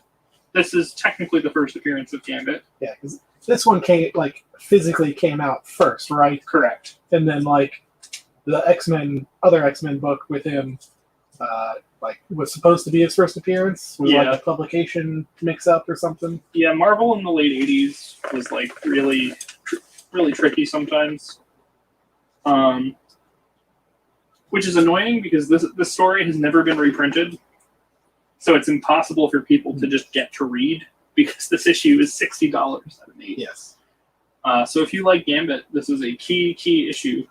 this is technically the first appearance of Gambit. Yeah, because this one physically came out first, right? Correct. And then the other X-Men book with him, was supposed to be his first appearance. Was Yeah. a publication mix-up or something. Yeah, Marvel in the late 80s was really tricky sometimes. Which is annoying because this story has never been reprinted. So it's impossible for people to just get to read because this issue is $60 at an 8. Yes. So if you like Gambit, this is a key issue.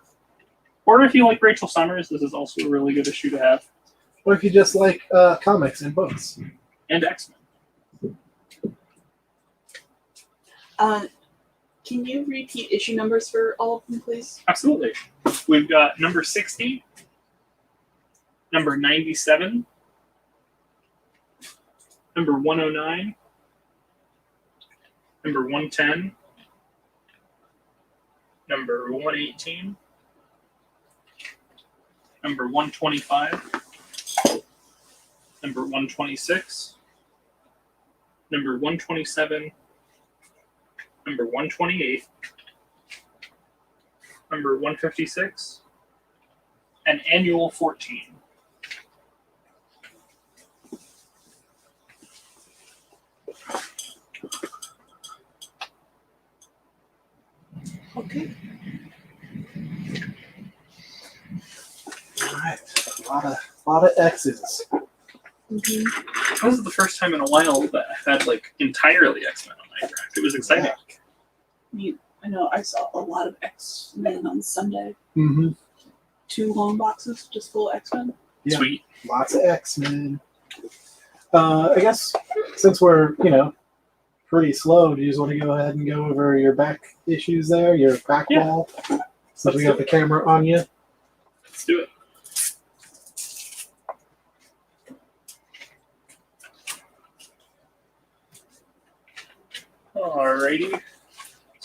Or if you like Rachel Summers, this is also a really good issue to have. Or if you just like comics and books. And X-Men. Can you repeat issue numbers for all of them, please? Absolutely. We've got number 60, number 97, number 109, number 110, number 118, number 125, number 126, number 127, number 128, number 156, and annual 14. Okay. All right. A lot of X's. Mm-hmm. This is the first time in a while that I've had like entirely X-Men on my draft. It was exciting. I know I saw a lot of X-Men on Sunday. Mm-hmm. 2 long boxes just full of X-Men. Yeah. Sweet. Lots of X-Men. I guess since we're, pretty slow, do you just want to go ahead and go over your back issues there, your back wall? Since we got the camera on you. Let's do it. Alrighty.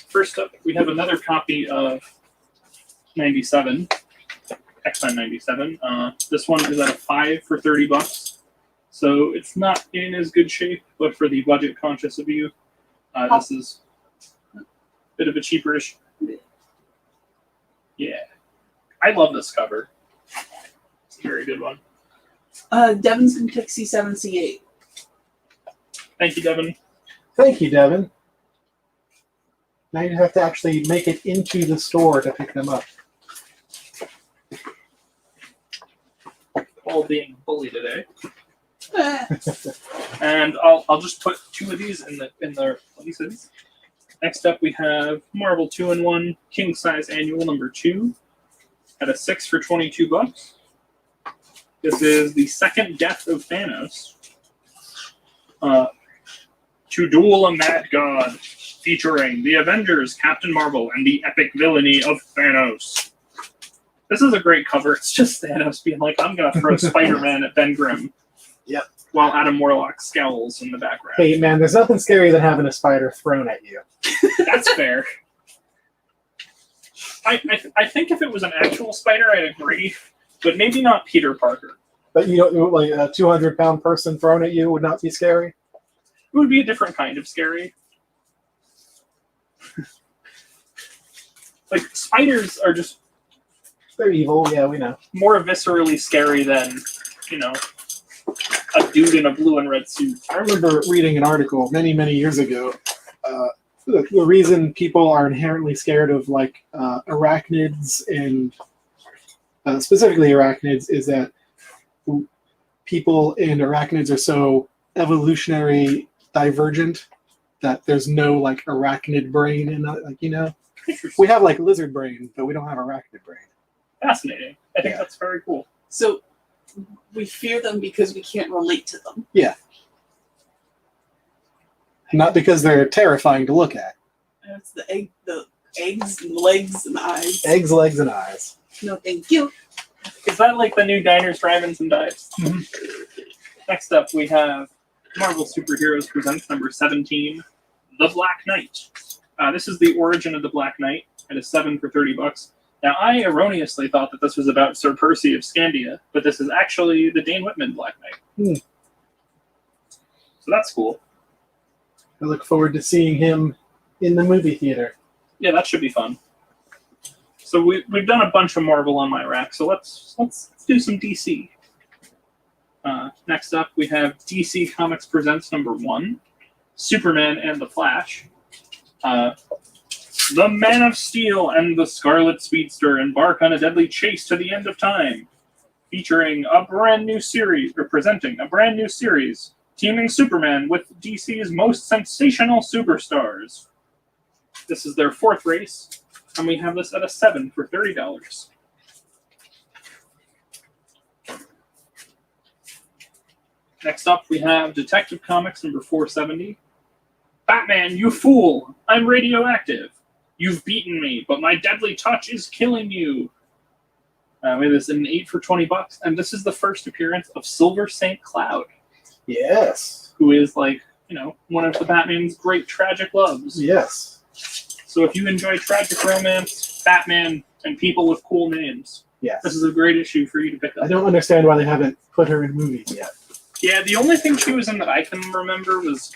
First up, we have another copy of 97, X-Men 97. This one is at a 5 for $30. So it's not in as good shape, but for the budget conscious of you, this is a bit of a cheaper issue. Yeah. I love this cover. It's a very good one. Devin's going to pick C7, C8. Thank you, Devin. Thank you, Devin. Now you have to actually make it into the store to pick them up. All being bully today. And I'll just put 2 of these in the places. Next up, we have Marvel 2-in-1 King Size Annual number 2 at a 6 for $22. This is the second death of Thanos. To Duel a Mad God, featuring the Avengers, Captain Marvel, and the epic villainy of Thanos. This is a great cover. It's just Thanos being like, I'm going to throw Spider-Man at Ben Grimm. Yep. While Adam Warlock scowls in the background. Hey, man, there's nothing scarier than having a spider thrown at you. That's fair. I think if it was an actual spider, I'd agree. But maybe not Peter Parker. But like a 200-pound person thrown at you would not be scary? It would be a different kind of scary. Like, spiders are just... They're evil, yeah, we know. More viscerally scary than, a dude in a blue and red suit. I remember reading an article many, many years ago. The reason people are inherently scared of, arachnids and specifically arachnids is that people and arachnids are so evolutionary divergent that there's no, arachnid brain in it, We have, lizard brain, but we don't have arachnid brain. Fascinating. I think that's very cool. So we fear them because we can't relate to them. Yeah. Not because they're terrifying to look at. That's the eggs and legs and eyes. Eggs, legs, and eyes. No, thank you. Is that like the new Diners, Drive-Ins, and Dives? Mm-hmm. Next up, we have Marvel Superheroes Presents number 17, The Black Knight. This is the origin of the Black Knight at a 7 for $30. Now, I erroneously thought that this was about Sir Percy of Scandia, but this is actually the Dane Whitman Black Knight. So that's cool. I look forward to seeing him in the movie theater. Yeah, that should be fun. So we've done a bunch of Marvel on my rack, so let's do some DC. Next up, we have DC Comics Presents number 1, Superman and the Flash. The Man of Steel and the Scarlet Speedster embark on a deadly chase to the end of time, featuring a brand new series, or presenting a brand new series, teaming Superman with DC's most sensational superstars. This is their 4th race, and we have this at a 7 for $30. Next up, we have Detective Comics number 470. Batman, you fool! I'm radioactive. You've beaten me, but my deadly touch is killing you. We have this in an 8 for $20, and this is the first appearance of Silver St. Cloud. Yes. Who is like, one of the Batman's great tragic loves. Yes. So if you enjoy tragic romance, Batman, and people with cool names, yes, this is a great issue for you to pick up. I don't understand why they haven't put her in movies yet. Yeah, the only thing she was in that I can remember was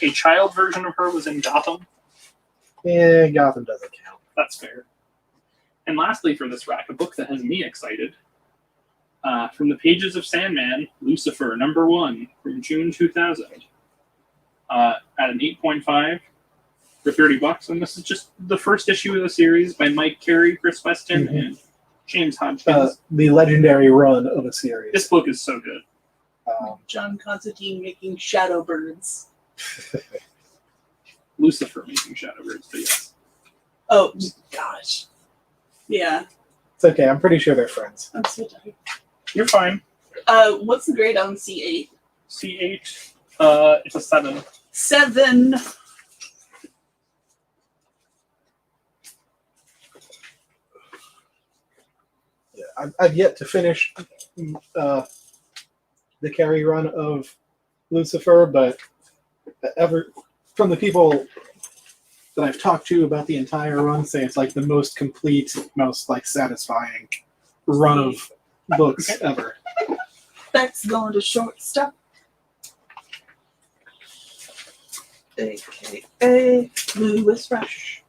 a child version of her was in Gotham. Yeah, Gotham doesn't count. That's fair. And lastly for this rack, a book that has me excited. From the pages of Sandman, Lucifer, number 1, from June 2000. At an 8.5 for $30. And this is just the first issue of the series by Mike Carey, Chris Weston, and James Hodgkins. The legendary run of a series. This book is so good. John Constantine making shadow birds. Lucifer making shadow birds, but yes. Oh, gosh. Yeah. It's okay. I'm pretty sure they're friends. I'm so tired. You're fine. What's the grade on C8? C8, it's a 7. 7. Yeah, I've yet to finish the Carey run of Lucifer, but from the people that I've talked to about the entire run, say it's like the most complete, most like satisfying run of books ever. That's going to shortstop. AKA Lewis Rush.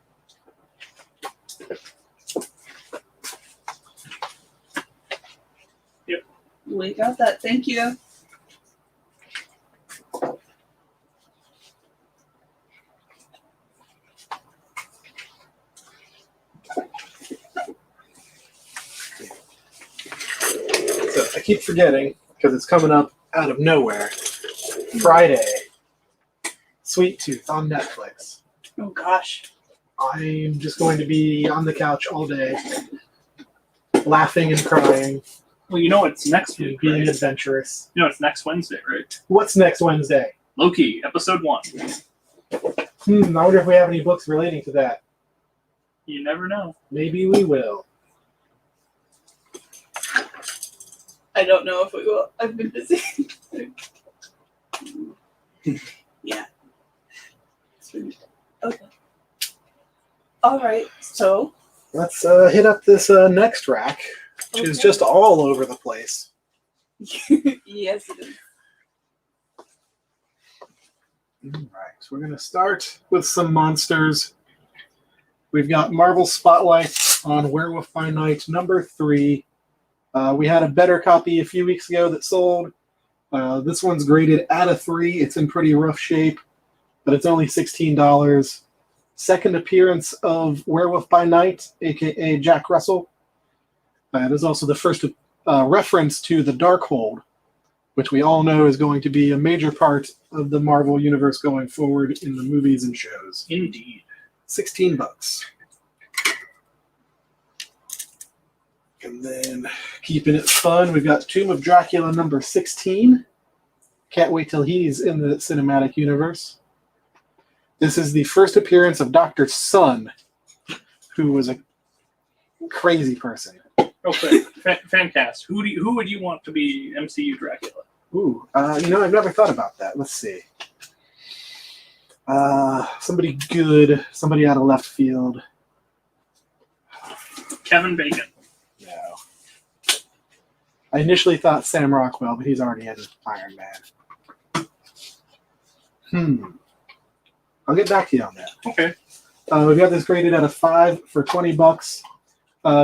Yep. We got that. Thank you. So I keep forgetting because it's coming up out of nowhere. Friday, Sweet Tooth on Netflix. Oh gosh. I'm just going to be on the couch all day, laughing and crying, Well, it's next and week, being right? adventurous. It's next Wednesday, right? What's next Wednesday? Loki, episode 1. I wonder if we have any books relating to that. You never know. Maybe we will. I don't know if we will. I've been busy. Yeah. Okay. All right. So. Let's hit up this next rack, which is just all over the place. Yes, it is. All right, so we're going to start with some monsters. We've got Marvel Spotlight on Werewolf by Night number 3. We had a better copy a few weeks ago that sold. This one's graded at a 3. It's in pretty rough shape, but it's only $16. Second appearance of Werewolf by Night, a.k.a. Jack Russell. It is also the first reference to the Darkhold, which we all know is going to be a major part of the Marvel Universe going forward in the movies and shows. Indeed. $16. And then, keeping it fun, we've got Tomb of Dracula number 16. Can't wait till he's in the cinematic universe. This is the first appearance of Dr. Sun, who was a crazy person. Okay, Fancast. Who would you want to be MCU Dracula? Ooh, I've never thought about that. Let's see. Somebody good, somebody out of left field. Kevin Bacon. No. I initially thought Sam Rockwell, but he's already in Iron Man. I'll get back to you on that. Okay. We got this graded at a 5 for $20.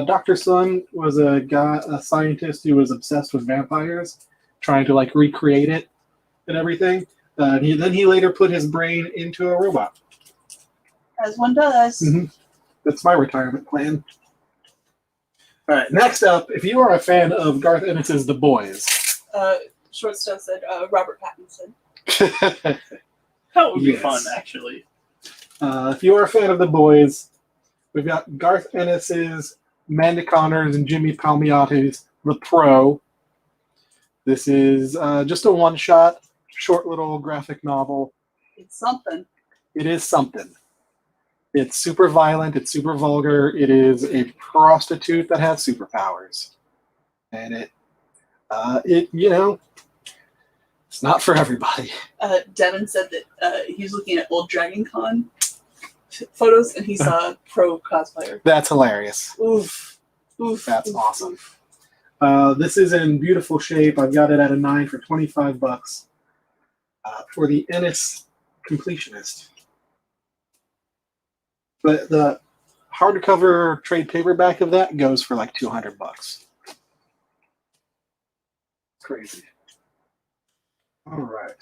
Dr. Sun was a scientist who was obsessed with vampires, trying to recreate it and everything. Then he later put his brain into a robot. As one does. Mm-hmm. That's my retirement plan. All right, next up, if you are a fan of Garth Ennis's The Boys. Shortstop said Robert Pattinson. That would be Yes. fun, actually. If you are a fan of The Boys, we've got Garth Ennis's, Amanda Connors, and Jimmy Palmiotti's The Pro. This is just a one-shot, short little graphic novel. It's something. It is something. It's super violent. It's super vulgar. It is a prostitute that has superpowers, and it it's not for everybody. Devin said that he was looking at old Dragon Con photos and he saw a pro cosplayer. That's hilarious. Oof. That's oof, awesome. oof. This is in beautiful shape. I've got it at a 9 for $25 for the Ennis Completionist. But the hardcover trade paperback of that goes for like $200. Crazy. All right.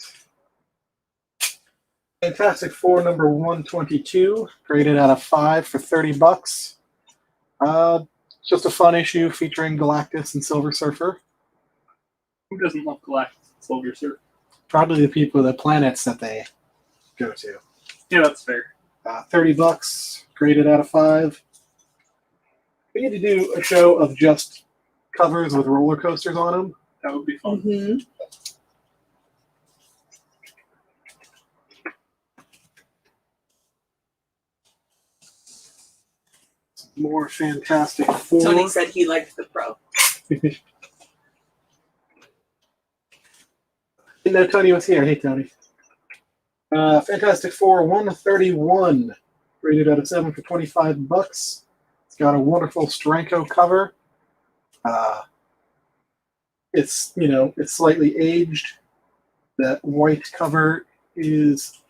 Fantastic Four number 122, graded out of 5 for $30. Just a fun issue featuring Galactus and Silver Surfer. Who doesn't love Galactus and Silver Surfer? Probably the people, the planets that they go to. Yeah, that's fair. $30, graded out of 5. We need to do a show of just covers with roller coasters on them. That would be fun. Mm-hmm. More Fantastic Four. Tony said he liked the pro. Didn't know Tony was here. Hey, Tony. Fantastic Four 131, rated out of 7 for $25. It's got a wonderful Steranko cover. It's slightly aged. That white cover is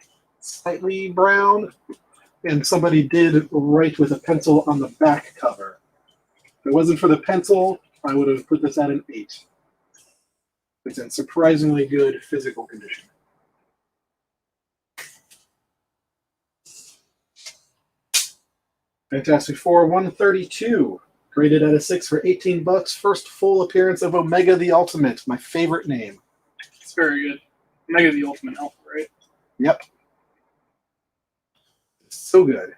slightly brown, and somebody did write with a pencil on the back cover. If it wasn't for the pencil, I would have put this at an 8. It's in surprisingly good physical condition. Fantastic Four 132, graded at a 6 for $18. First full appearance of Omega the Ultimate, my favorite name. It's very good. Omega the Ultimate Alpha, right? Yep. So good.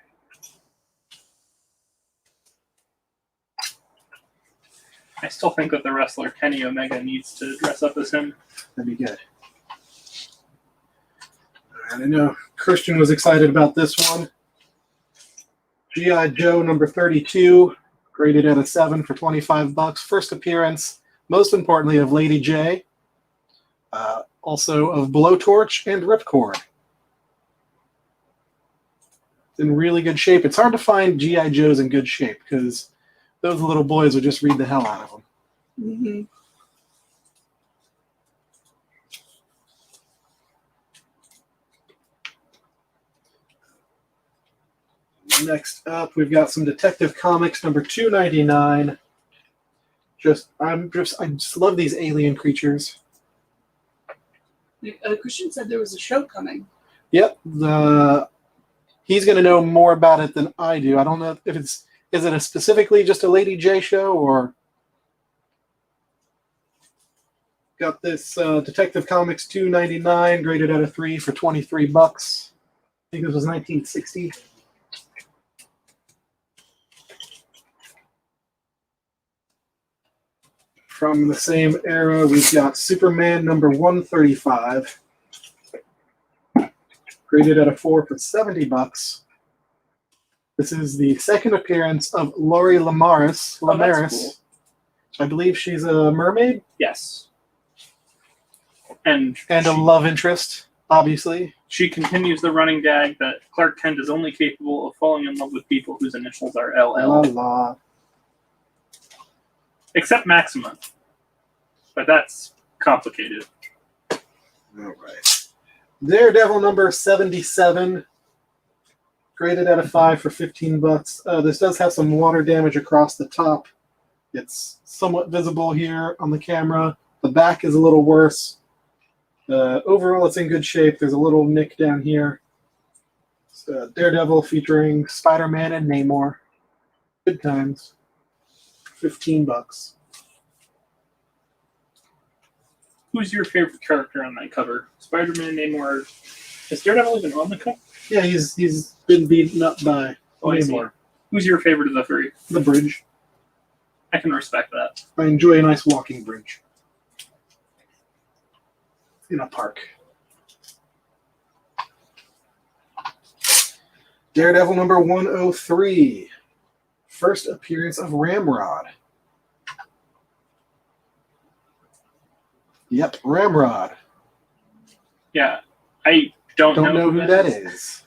I still think that the wrestler Kenny Omega needs to dress up as him. That'd be good. And I know Christian was excited about this one. G.I. Joe number 32, graded at a 7 for $25. First appearance, most importantly, of Lady J. Also of Blowtorch and Ripcord. It's in really good shape. It's hard to find G.I. Joes in good shape because those little boys would just read the hell out of them. Mm-hmm. Next up, we've got some Detective Comics number 299. I just love these alien creatures. Christian said there was a show coming. Yep, he's going to know more about it than I do. I don't know if is it specifically just a Lady J show or got this Detective Comics 299 graded out of 3 for $23. I think this was 1960. From the same era, we've got Superman number 135, graded at a 4 for $70. This is the second appearance of Laurie Lamaris, Oh, that's cool. I believe she's a mermaid Yes. And and a love interest, obviously. she continues the running gag that Clark Kent is only capable of falling in love with people whose initials are LL. La. Except Maxima. But that's complicated. All right. Daredevil number 77, graded out of 5 for $15. This does have some water damage across the top. It's somewhat visible here on the camera. The back is a little worse. Overall, it's in good shape. There's a little nick down here. It's, Daredevil featuring Spider-Man and Namor. Good times. $15. Who's your favorite character on that cover? Spider-Man, Namor. Is Daredevil even on the cover? Yeah, he's been beaten up by Oh, I see. Namor. Who's your favorite of the three? The bridge. I can respect that. I enjoy a nice walking bridge. in a park. Daredevil number 103. First appearance of Ramrod. Yep, Ramrod. Yeah, I don't know who that is.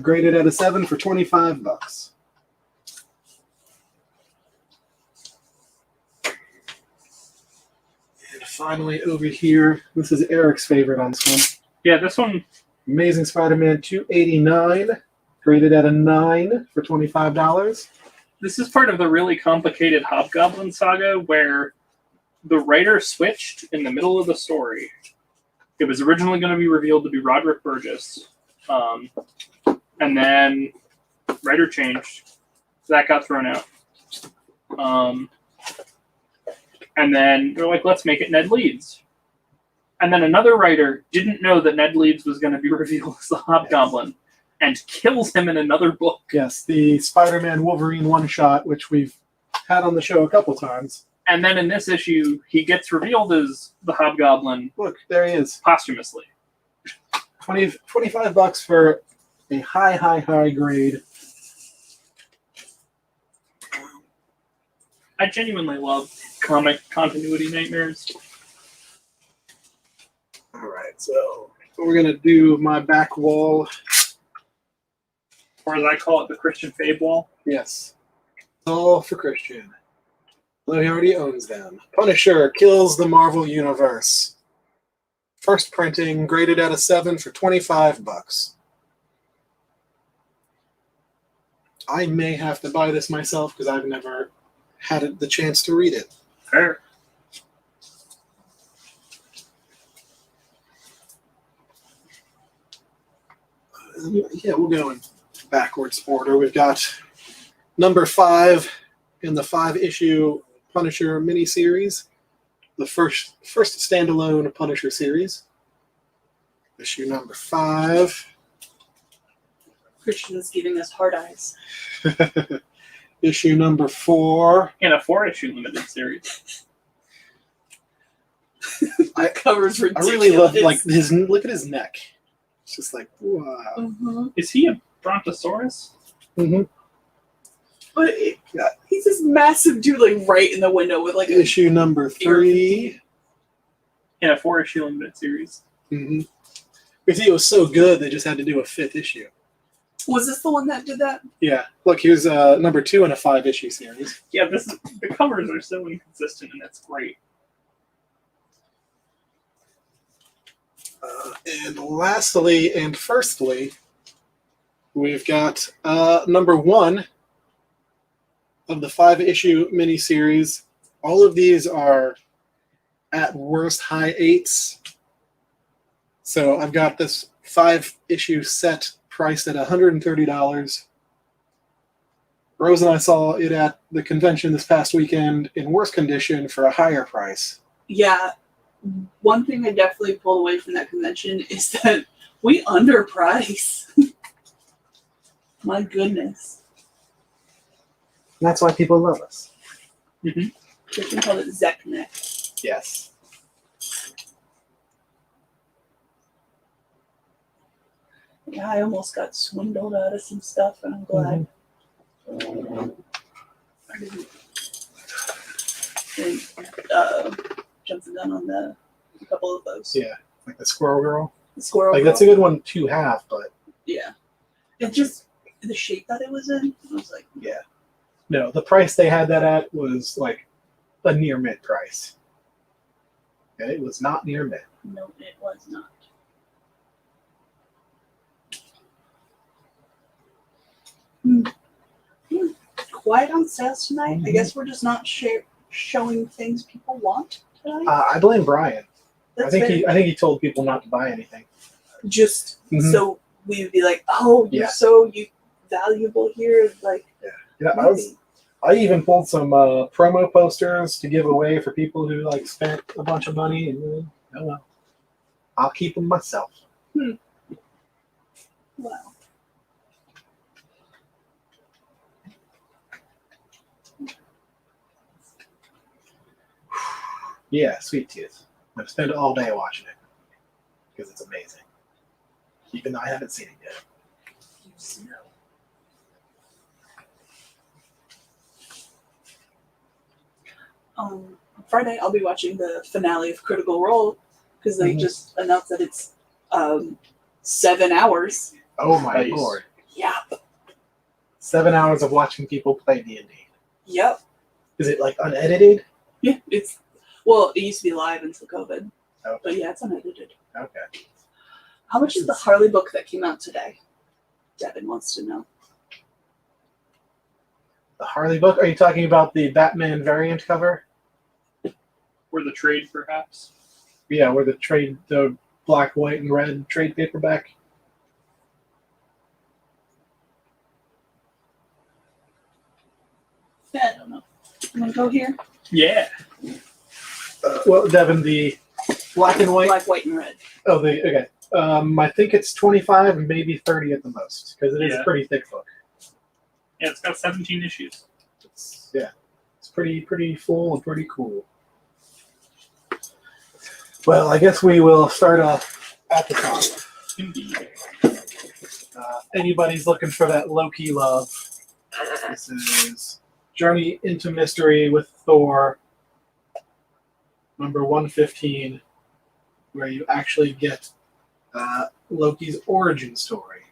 Graded at a 7 for $25. And finally over here, this is Eric's favorite on this one. Yeah, this one. Amazing Spider-Man 289, graded at a 9 for $25. This is part of the really complicated Hobgoblin saga where the writer switched in the middle of the story. It was originally going to be revealed to be Roderick Burgess. And then writer changed. So that got thrown out. And then they're like, let's make it Ned Leeds. And then another writer didn't know that Ned Leeds was going to be revealed as the Hobgoblin and kills him in another book. Yes, the Spider-Man Wolverine one-shot, which we've had on the show a couple times. And then in this issue, he gets revealed as the Hobgoblin. Look, there he is. Posthumously. $25 for a high grade. I genuinely love comic continuity nightmares. All right, so we're going to do my back wall. Or as I call it, the Christian Fabe wall. Yes. All for Christian. Though he already owns them. Punisher kills the Marvel Universe. First printing, graded at a 7 for $25. I may have to buy this myself because I've never had the chance to read it. Fair. Yeah, we'll go in backwards order. We've got number 5 in the 5-issue Punisher miniseries, the first standalone Punisher series. Issue number 5. Christian's giving us hard eyes. Issue number 4. In a 4-issue limited series. The cover's I ridiculous. really love look at his neck. It's just like wow. Mm-hmm. Is he a Brontosaurus? Mm-hmm. But he's this massive dude, like right in the window with like a Issue number 3. In a 4-issue limited series. Mm-hmm. Because it was so good, they just had to do a 5th issue. Was this the one that did that? Yeah. Look, here's number 2 in a 5-issue series. Yeah, the covers are so inconsistent, and it's great. And lastly and firstly, we've got number 1 of the 5-issue miniseries. All of these are at worst high 8s. So I've got this 5-issue set priced at $130. Rose and I saw it at the convention this past weekend in worse condition for a higher price. Yeah. One thing I definitely pulled away from that convention is that we underprice. My goodness. That's why people love us. Mm-hmm. Christian called it Zeknek. Yes. Yeah, I almost got swindled out of some stuff, and I'm glad. I didn't. And, jumped the gun on a couple of those. Yeah, like the Squirrel Girl. The squirrel. Like that's a good one to have, but Yeah. It just the shape that it was in. I was like, yeah. No, the price they had that at was like a near mint price. And it was not near mint. no, it was not. Quiet on sales tonight. I guess we're just not showing things people want tonight. I blame Brian. That's I think fair. he told people not to buy anything. Just Mhm. so we would be like, oh, you're Yeah. so valuable here. Like, Yeah, maybe. I even pulled some promo posters to give away for people who like spent a bunch of money, and oh well, I'll keep them myself. Wow. Yeah, sweet tooth. I'm going to spend all day watching it because it's amazing. Even though I haven't seen it yet. On Friday, I'll be watching the finale of Critical Role because they just announced that it's 7 hours. Oh my Nice. lord. Yep. 7 hours of watching people play D&D. Yep. Is it like unedited? Yeah, it used to be live until COVID. Okay. But yeah, it's unedited. Okay. How much is the Harley book that came out today? Devin wants to know. The Harley book? Are you talking about the Batman variant cover? Or the trade, perhaps. Yeah, where the black, white, and red trade paperback. Yeah, I don't know. I'm gonna go here. Yeah. Well, Devin, the black and white. Black, white, and red. Oh, okay. I think it's 25 and maybe 30 at the most because it is a Yeah. pretty thick book. Yeah, it's got 17 issues. It's pretty full and pretty cool. Well, I guess we will start off at the top. Indeed. Anybody's looking for that Loki love. This is Journey into Mystery with Thor, number 115, where you actually get Loki's origin story.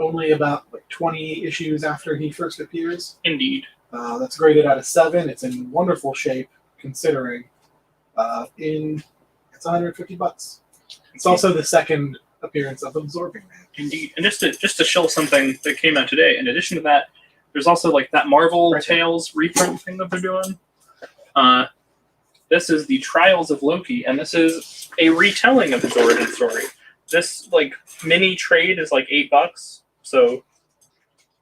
Only about 20 issues after he first appears. Indeed. That's graded out of 7. It's in wonderful shape, considering. It's $150. It's also the second appearance of Absorbing Man. Indeed. And just to show something that came out today, in addition to that, there's also like that Marvel Tales reprint thing that they're doing. This is the Trials of Loki, and this is a retelling of his origin story. This like mini trade is like $8. So,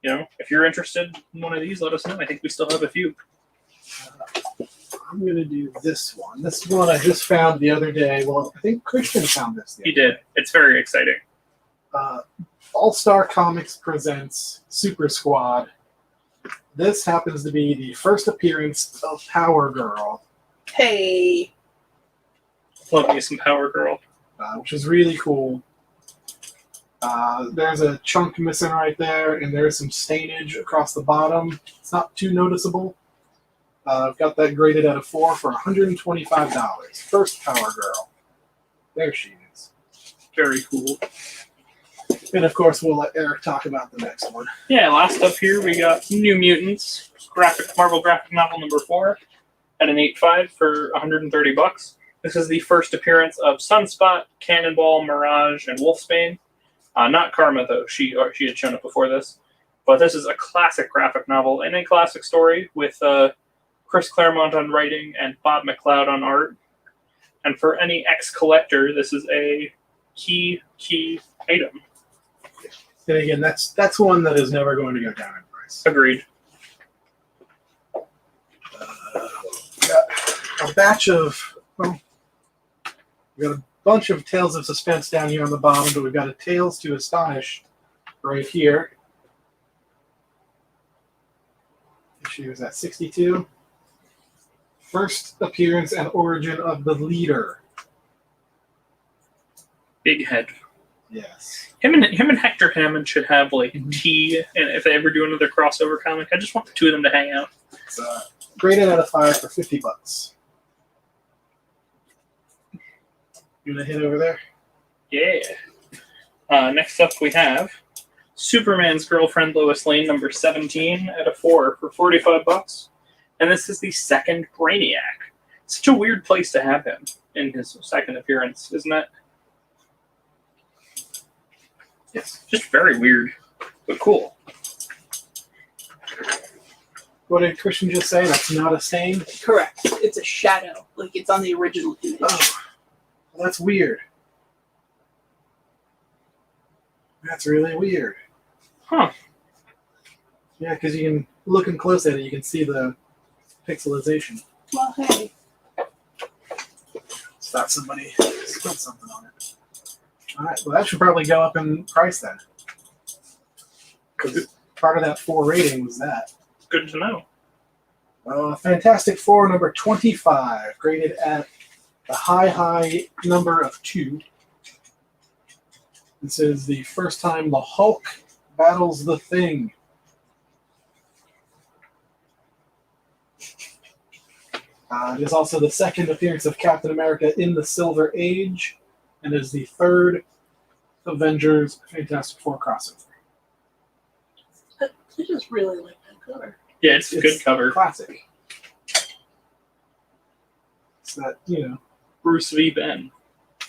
if you're interested in one of these, let us know. I think we still have a few. I'm going to do this one. This one I just found the other day. Well, I think Christian found this. He did. It's very exciting. All-Star Comics presents Super Squad. This happens to be the first appearance of Power Girl, Hey. Love me some Power Girl. which is really cool. There's a chunk missing right there, and there's some stainage across the bottom. It's not too noticeable. I've got that graded out of 4 for $125. First Power Girl. There she is. Very cool. And of course, we'll let Eric talk about the next one. Yeah, last up here we got New Mutants, Marvel graphic novel number 4, at an 8.5 for $130. This is the first appearance of Sunspot, Cannonball, Mirage, and Wolfsbane. Not Karma though; she had shown up before this. But this is a classic graphic novel and a classic story with Chris Claremont on writing and Bob McLeod on art. And for any ex-collector, this is a key item. And again, that's one that is never going to go down in price. Agreed. Got a batch of, we got a bunch of Tales of Suspense down here on the bottom, but we've got a Tales to Astonish right here. Issue is at 62. First appearance and origin of the leader. Big head. Yes. Him and Hector Hammond should have like tea, and if they ever do another crossover comic, I just want the two of them to hang out. It's graded out of 5 for $50. You gonna hit over there? Yeah. Next up we have Superman's Girlfriend Lois Lane number 17 at a 4 for $45. And this is the second Brainiac. Such a weird place to have him in his second appearance, isn't it? It's just very weird, but cool. What did Christian just say? That's not a stain? Correct. It's a shadow. Like it's on the original image. Oh, well, that's weird. That's really weird. Huh. Yeah, because you can, looking close at it, you can see the pixelization. Well, hey. Thought somebody spilled something on it. All right, well, that should probably go up in price then. Because part of that 4 rating was that. Good to know. Fantastic Four number 25, graded at the high number of 2. This is the first time the Hulk battles the Thing. It is also the second appearance of Captain America in the Silver Age, and is the third Avengers Fantastic Four crossover. I just really like that cover. Yeah, it's a good cover. Classic. It's that, Bruce v. Ben.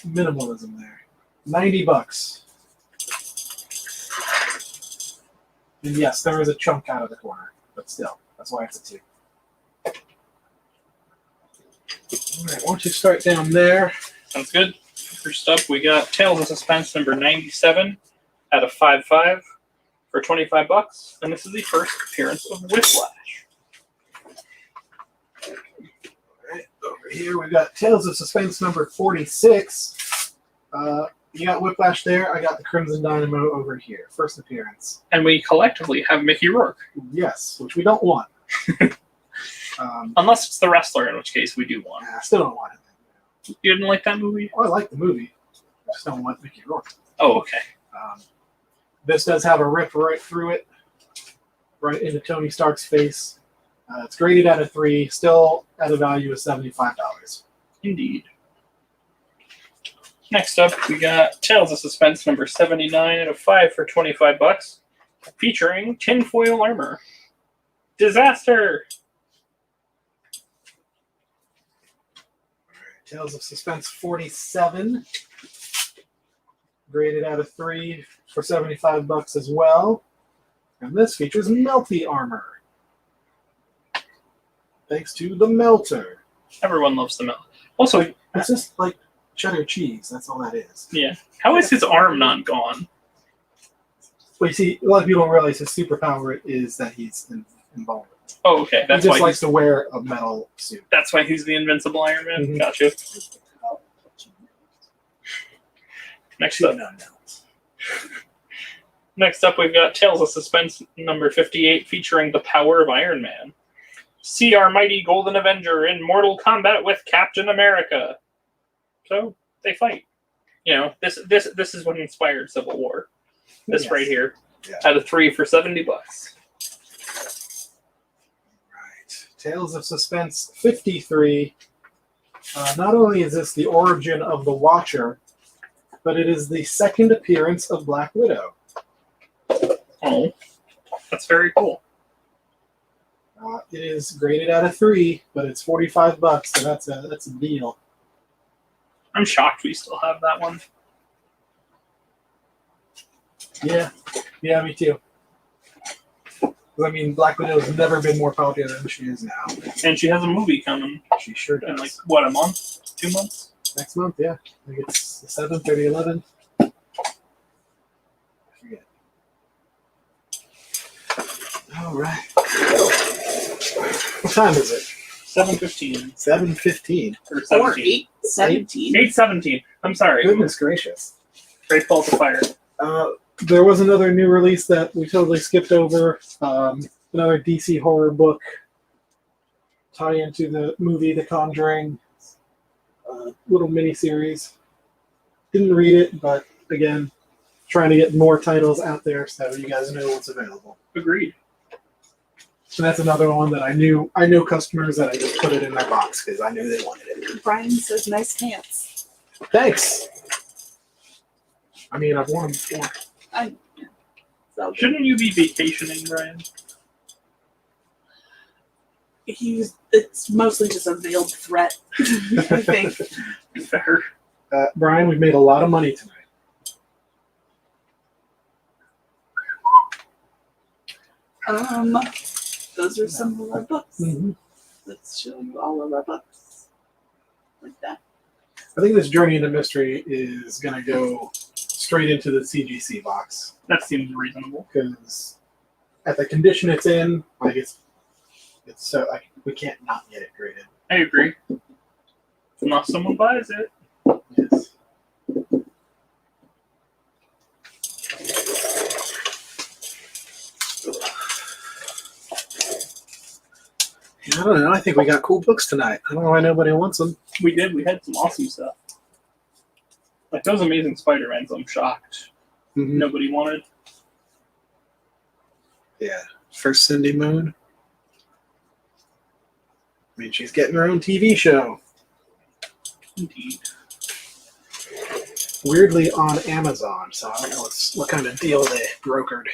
minimalism there. $90. And yes, there is a chunk out of the corner, but still, that's why it's a 2. All right, why don't you start down there? Sounds good. First up, we got Tales of Suspense number 97 out of 5.5 for $25, and this is the first appearance of Whiplash. All right, over here we've got Tales of Suspense number 46. You got Whiplash there. I got the Crimson Dynamo over here. First appearance. And we collectively have Mickey Rourke. Yes, which we don't want. Unless it's the wrestler, in which case we do want. I still don't want it. You didn't like that movie? Oh, I like the movie. I just don't want Mickey Rourke. Oh, okay. This does have a rip right through it, right into Tony Stark's face. It's graded out of 3, still at a value of $75. Indeed. Next up, we got Tales of Suspense number 79 out of 5 for $25, featuring tinfoil armor. Disaster! Tales of Suspense 47, graded out of 3 for $75 as well. And this features melty armor, thanks to the melter. Everyone loves the melt. Also, It's just like cheddar cheese. That's all that is. yeah. How is his arm not gone? But you see, a lot of people don't realize his superpower is that he's invulnerable. Oh, okay. That's he why just likes to wear a metal suit. That's why he's the Invincible Iron Man. Mhm. Gotcha. Next up, we've got Tales of Suspense number 58, featuring the power of Iron Man. See our mighty Golden Avenger in mortal combat with Captain America. So they fight. This is what inspired Civil War. This Yes. right here, Yeah. out of 3 for $70. Right. Tales of Suspense 53. Not only is this the origin of the Watcher, but it is the second appearance of Black Widow. Oh, that's very cool. It is graded out of 3, but it's $45, so that's a deal. I'm shocked we still have that one. Yeah, me too. I mean, Black Widow has never been more popular than she is now. And she has a movie coming She sure does. in a month? 2 months? Next month, yeah. I think it's the 7th or the 11th. I forget. All right. What time is it? 7:15 7:15. or Or 17. 8:17. 8:17. I'm sorry. Goodness gracious. Great Balls of Fire. There was another new release that we totally skipped over. Another DC horror book tie into the movie The Conjuring. Little mini-series. Didn't read it, but again, trying to get more titles out there so you guys know what's available. Agreed. So that's another one that I knew customers that I just put it in their box because I knew they wanted it. Brian says nice pants. Thanks. I mean, I've worn them before. So Shouldn't you be vacationing, Brian? it's mostly just a veiled threat, I think. Fair. Brian, we've made a lot of money tonight. Those are some of our books. Mm-hmm. Let's show you all of our books. Like that. I think this Journey into Mystery is going to go straight into the CGC box That seems reasonable. because at the condition it's in, like it's so like we can't not get it graded. I agree. Unless someone buys it. Yes. I don't know. I think we got cool books tonight. I don't know why nobody wants them. We did. We had some awesome stuff. Like those Amazing Spider-Mans, I'm shocked. Mm-hmm. Nobody wanted. Yeah. First Cindy Moon. I mean, she's getting her own TV show. Indeed. Weirdly on Amazon, so I don't know what kind of deal they brokered.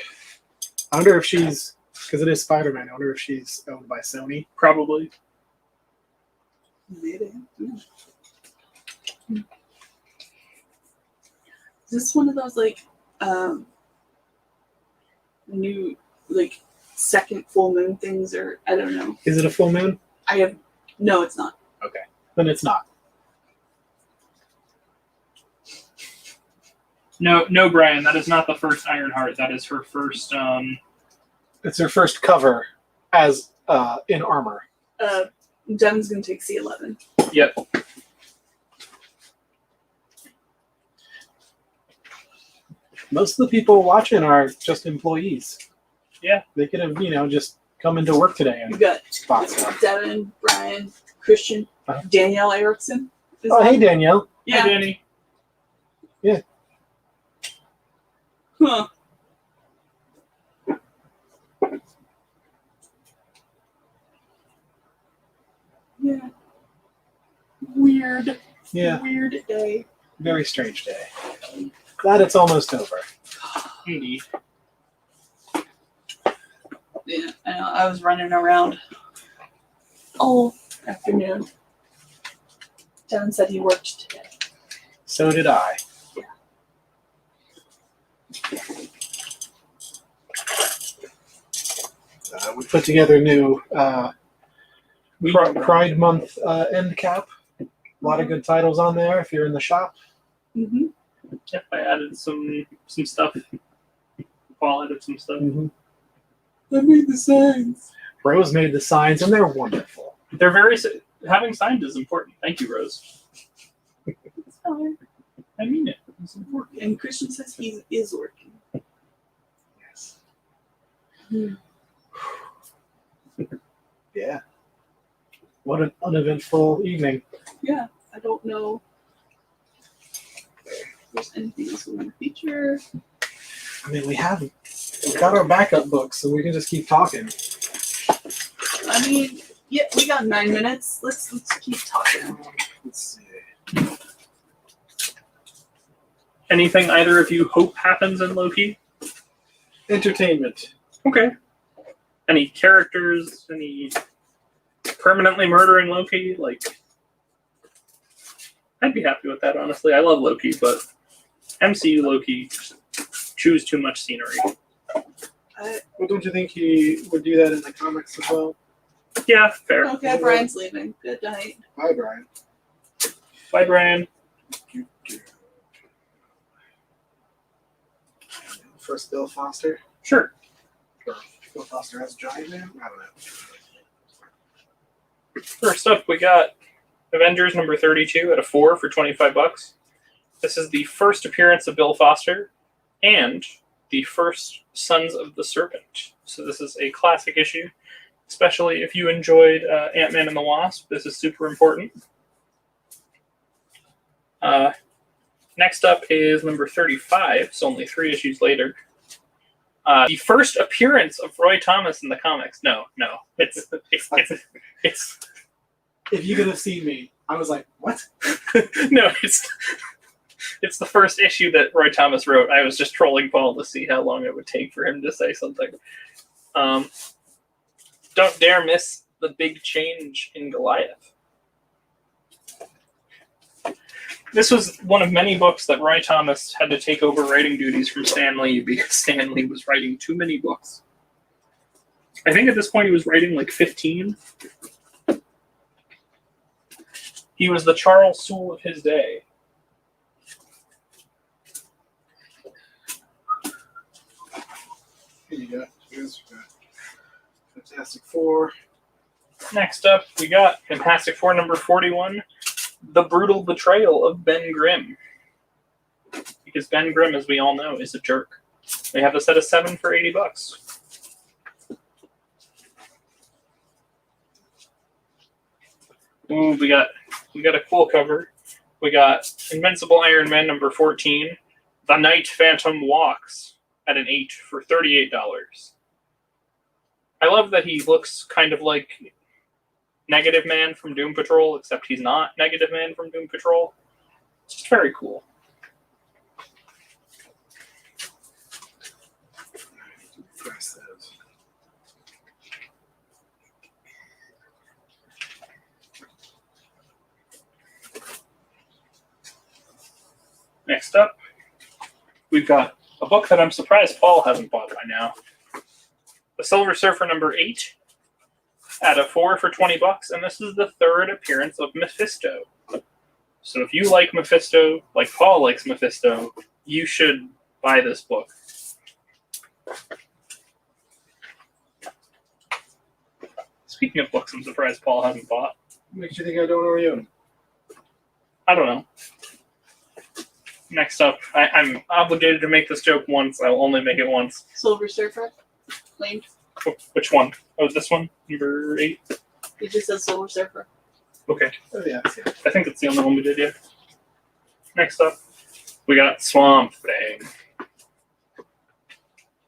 I wonder if she's, because it is Spider-Man, I wonder if she's owned by Sony. Probably. Maybe. Is this one of those like new like second full moon things, or I don't know? Is it a full moon? No, it's not. Okay, then it's not. No, Brian, that is not the first Ironheart. That is her first. It's her first cover as in armor. Devin's gonna take C11. Yep. Most of the people watching are just employees. Yeah. They could have, just come into work today You and got spot stuff. Devin, Brian, Christian, Uh-huh. Danielle Erickson. is Oh, on. hey, Danielle. Yeah. Hey, Danny. Huh. Yeah. Weird. Yeah, Weird day. very strange day. Glad it's almost over. Indeed. Yeah, I know. I was running around all afternoon. Devin said he worked today. So did I. We put together a new Pride Month end cap. A lot of good titles on there if you're in the shop. Mm-hmm. Yep, I added some stuff. Paul added some stuff. I made the signs. Rose made the signs, and they're wonderful. They're very. Having signs is important. Thank you, Rose. It's fine. I mean it. It's important. And Christian says he is working. Yes. Hmm. Yeah. What an uneventful evening. Yeah, I don't know if there's anything else we want to feature. I mean, we've got our backup books, so we can just keep talking. I mean, yeah, we got 9 minutes. Let's keep talking. Let's see. Anything either of you hope happens in Loki? Entertainment. Okay. Any characters? Any permanently murdering Loki? Like, I'd be happy with that, honestly. I love Loki, but MCU Loki chews too much scenery. Well, don't you think he would do that in the comics as well? Yeah, fair. Okay, Brian's leaving. Good night. Bye, Brian. Bye, Brian. First, Bill Foster. Sure. Or Bill Foster as Giant Man? I don't know. First up, we got Avengers number 32 at a 4 for $25. This is the first appearance of Bill Foster and the first Sons of the Serpent. So this is a classic issue, especially if you enjoyed Ant-Man and the Wasp. This is super important. Next up is number 35, so only 3 issues later. The first appearance of Roy Thomas in the comics. No. It's If you could have seen me, I was like, what? no, it's the first issue that Roy Thomas wrote. I was just trolling Paul to see how long it would take for him to say something. Don't dare miss the big change in Goliath. This was one of many books that Roy Thomas had to take over writing duties from Stan Lee because Stan Lee was writing too many books. I think at this point he was writing like 15. He was the Charles Soule of his day. Here you go. Here's Fantastic Four. Next up, we got Fantastic Four number 41, The Brutal Betrayal of Ben Grimm. Because Ben Grimm, as we all know, is a jerk. They have this at a 7 for $80. Ooh, we got a cool cover. We got Invincible Iron Man number 14. The Night Phantom Walks at an 8 for $38. I love that he looks kind of like Negative Man from Doom Patrol, except he's not Negative Man from Doom Patrol. It's just very cool. Press those. Next up, we've got a book that I'm surprised Paul hasn't bought by now. The Silver Surfer number 8 at a 4 for $20, and this is the third appearance of Mephisto. So if you like Mephisto, like Paul likes Mephisto, you should buy this book. Speaking of books I'm surprised Paul hasn't bought. Makes you think I don't already own them? I don't know. Next up, I'm obligated to make this joke once. I'll only make it once. Silver Surfer. Claimed. Which one? Oh, this one? Number 8? It just says Silver Surfer. Okay. Oh, yeah. I think it's the only one we did yet. Next up, we got Swamp Thing.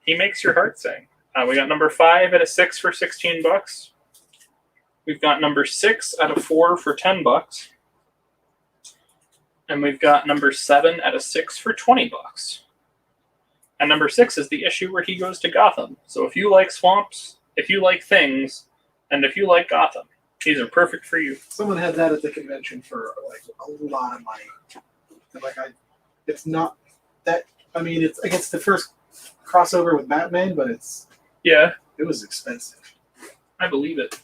He makes your heart sing. We got number 5 at a 6 for $16. We've got number 6 at a 4 for $10. And we've got number 7 at a 6 for $20. And number 6 is the issue where he goes to Gotham. So if you like swamps, if you like things, and if you like Gotham, these are perfect for you. Someone had that at the convention for like a lot of money. And it's not that. I mean, I guess the first crossover with Batman, but it was expensive. I believe it.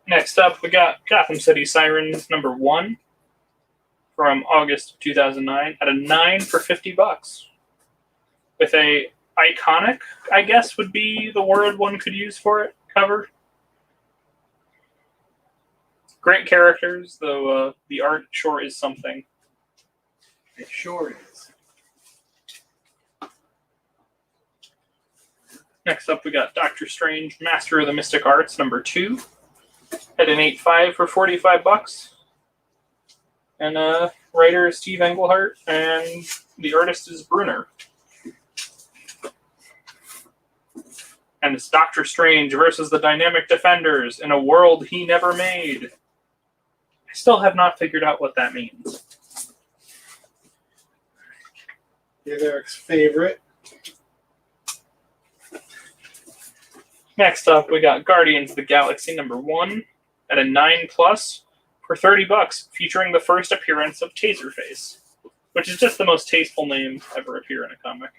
Next up, we got Gotham City Sirens number 1 from August of 2009 at a 9 for $50. With a iconic, I guess would be the word one could use for it, cover. Great characters, though the art sure is something. It sure is. Next up, we got Doctor Strange, Master of the Mystic Arts, number 2, at an 8.5 for $45. And writer is Steve Englehart, and the artist is Brunner. And it's Doctor Strange versus the Dynamic Defenders in a world he never made. I still have not figured out what that means. You're Eric's favorite. Next up, we got Guardians of the Galaxy number 1 at a 9+ for $30, featuring the first appearance of Taserface, which is just the most tasteful name ever appear in a comic.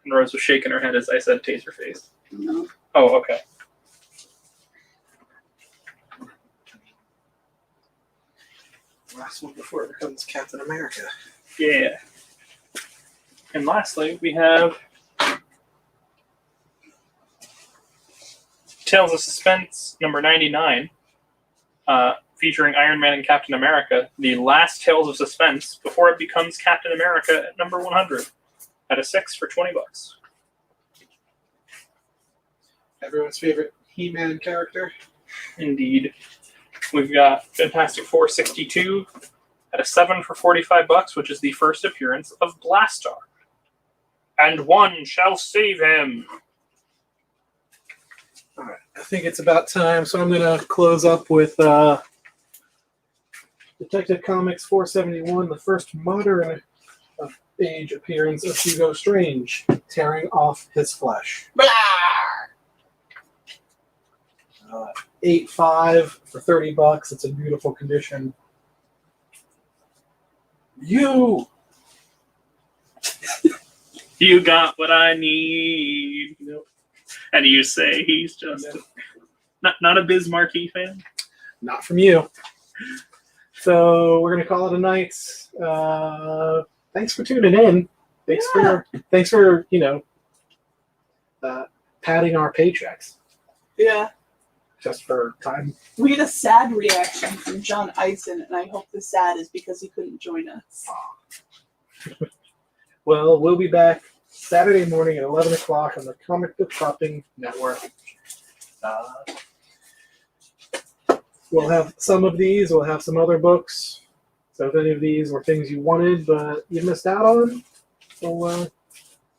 And Rose was shaking her head as I said Taserface. No. Oh, okay. Last one before it becomes Captain America. Yeah. And lastly, we have Tales of Suspense number 99, featuring Iron Man and Captain America, the last Tales of Suspense before it becomes Captain America at number 100 at a 6 for $20. Everyone's favorite He-Man character. Indeed. We've got Fantastic Four 62 at a 7 for $45, which is the first appearance of Blastar. And one shall save him. All right, I think it's about time, so I'm going to close up with Detective Comics 471, the first modern age appearance of Hugo Strange, tearing off his flesh. Blah! 8.5 for $30. It's in beautiful condition. You got what I need. Nope. And you say he's just not a Biz Markie fan? Not from you. So we're gonna call it a night. Thanks for tuning in. Thanks for padding our paychecks Yeah. just for time. We get a sad reaction from John Eisen, and I hope the sad is because he couldn't join us. Well, we'll be back Saturday morning at 11 o'clock on the Comic Book Shopping Network. We'll have some of these. We'll have some other books. So if any of these were things you wanted but you missed out on, we'll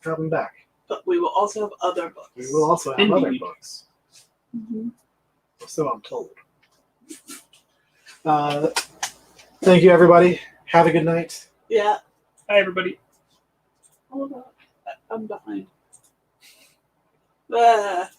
have them back. But we will also have other books. We will also have other Indeed. books. Mhm. So I'm told. Thank you, everybody. Have a good night. Yeah. Hi, everybody. Hold on. I'm behind. Ah.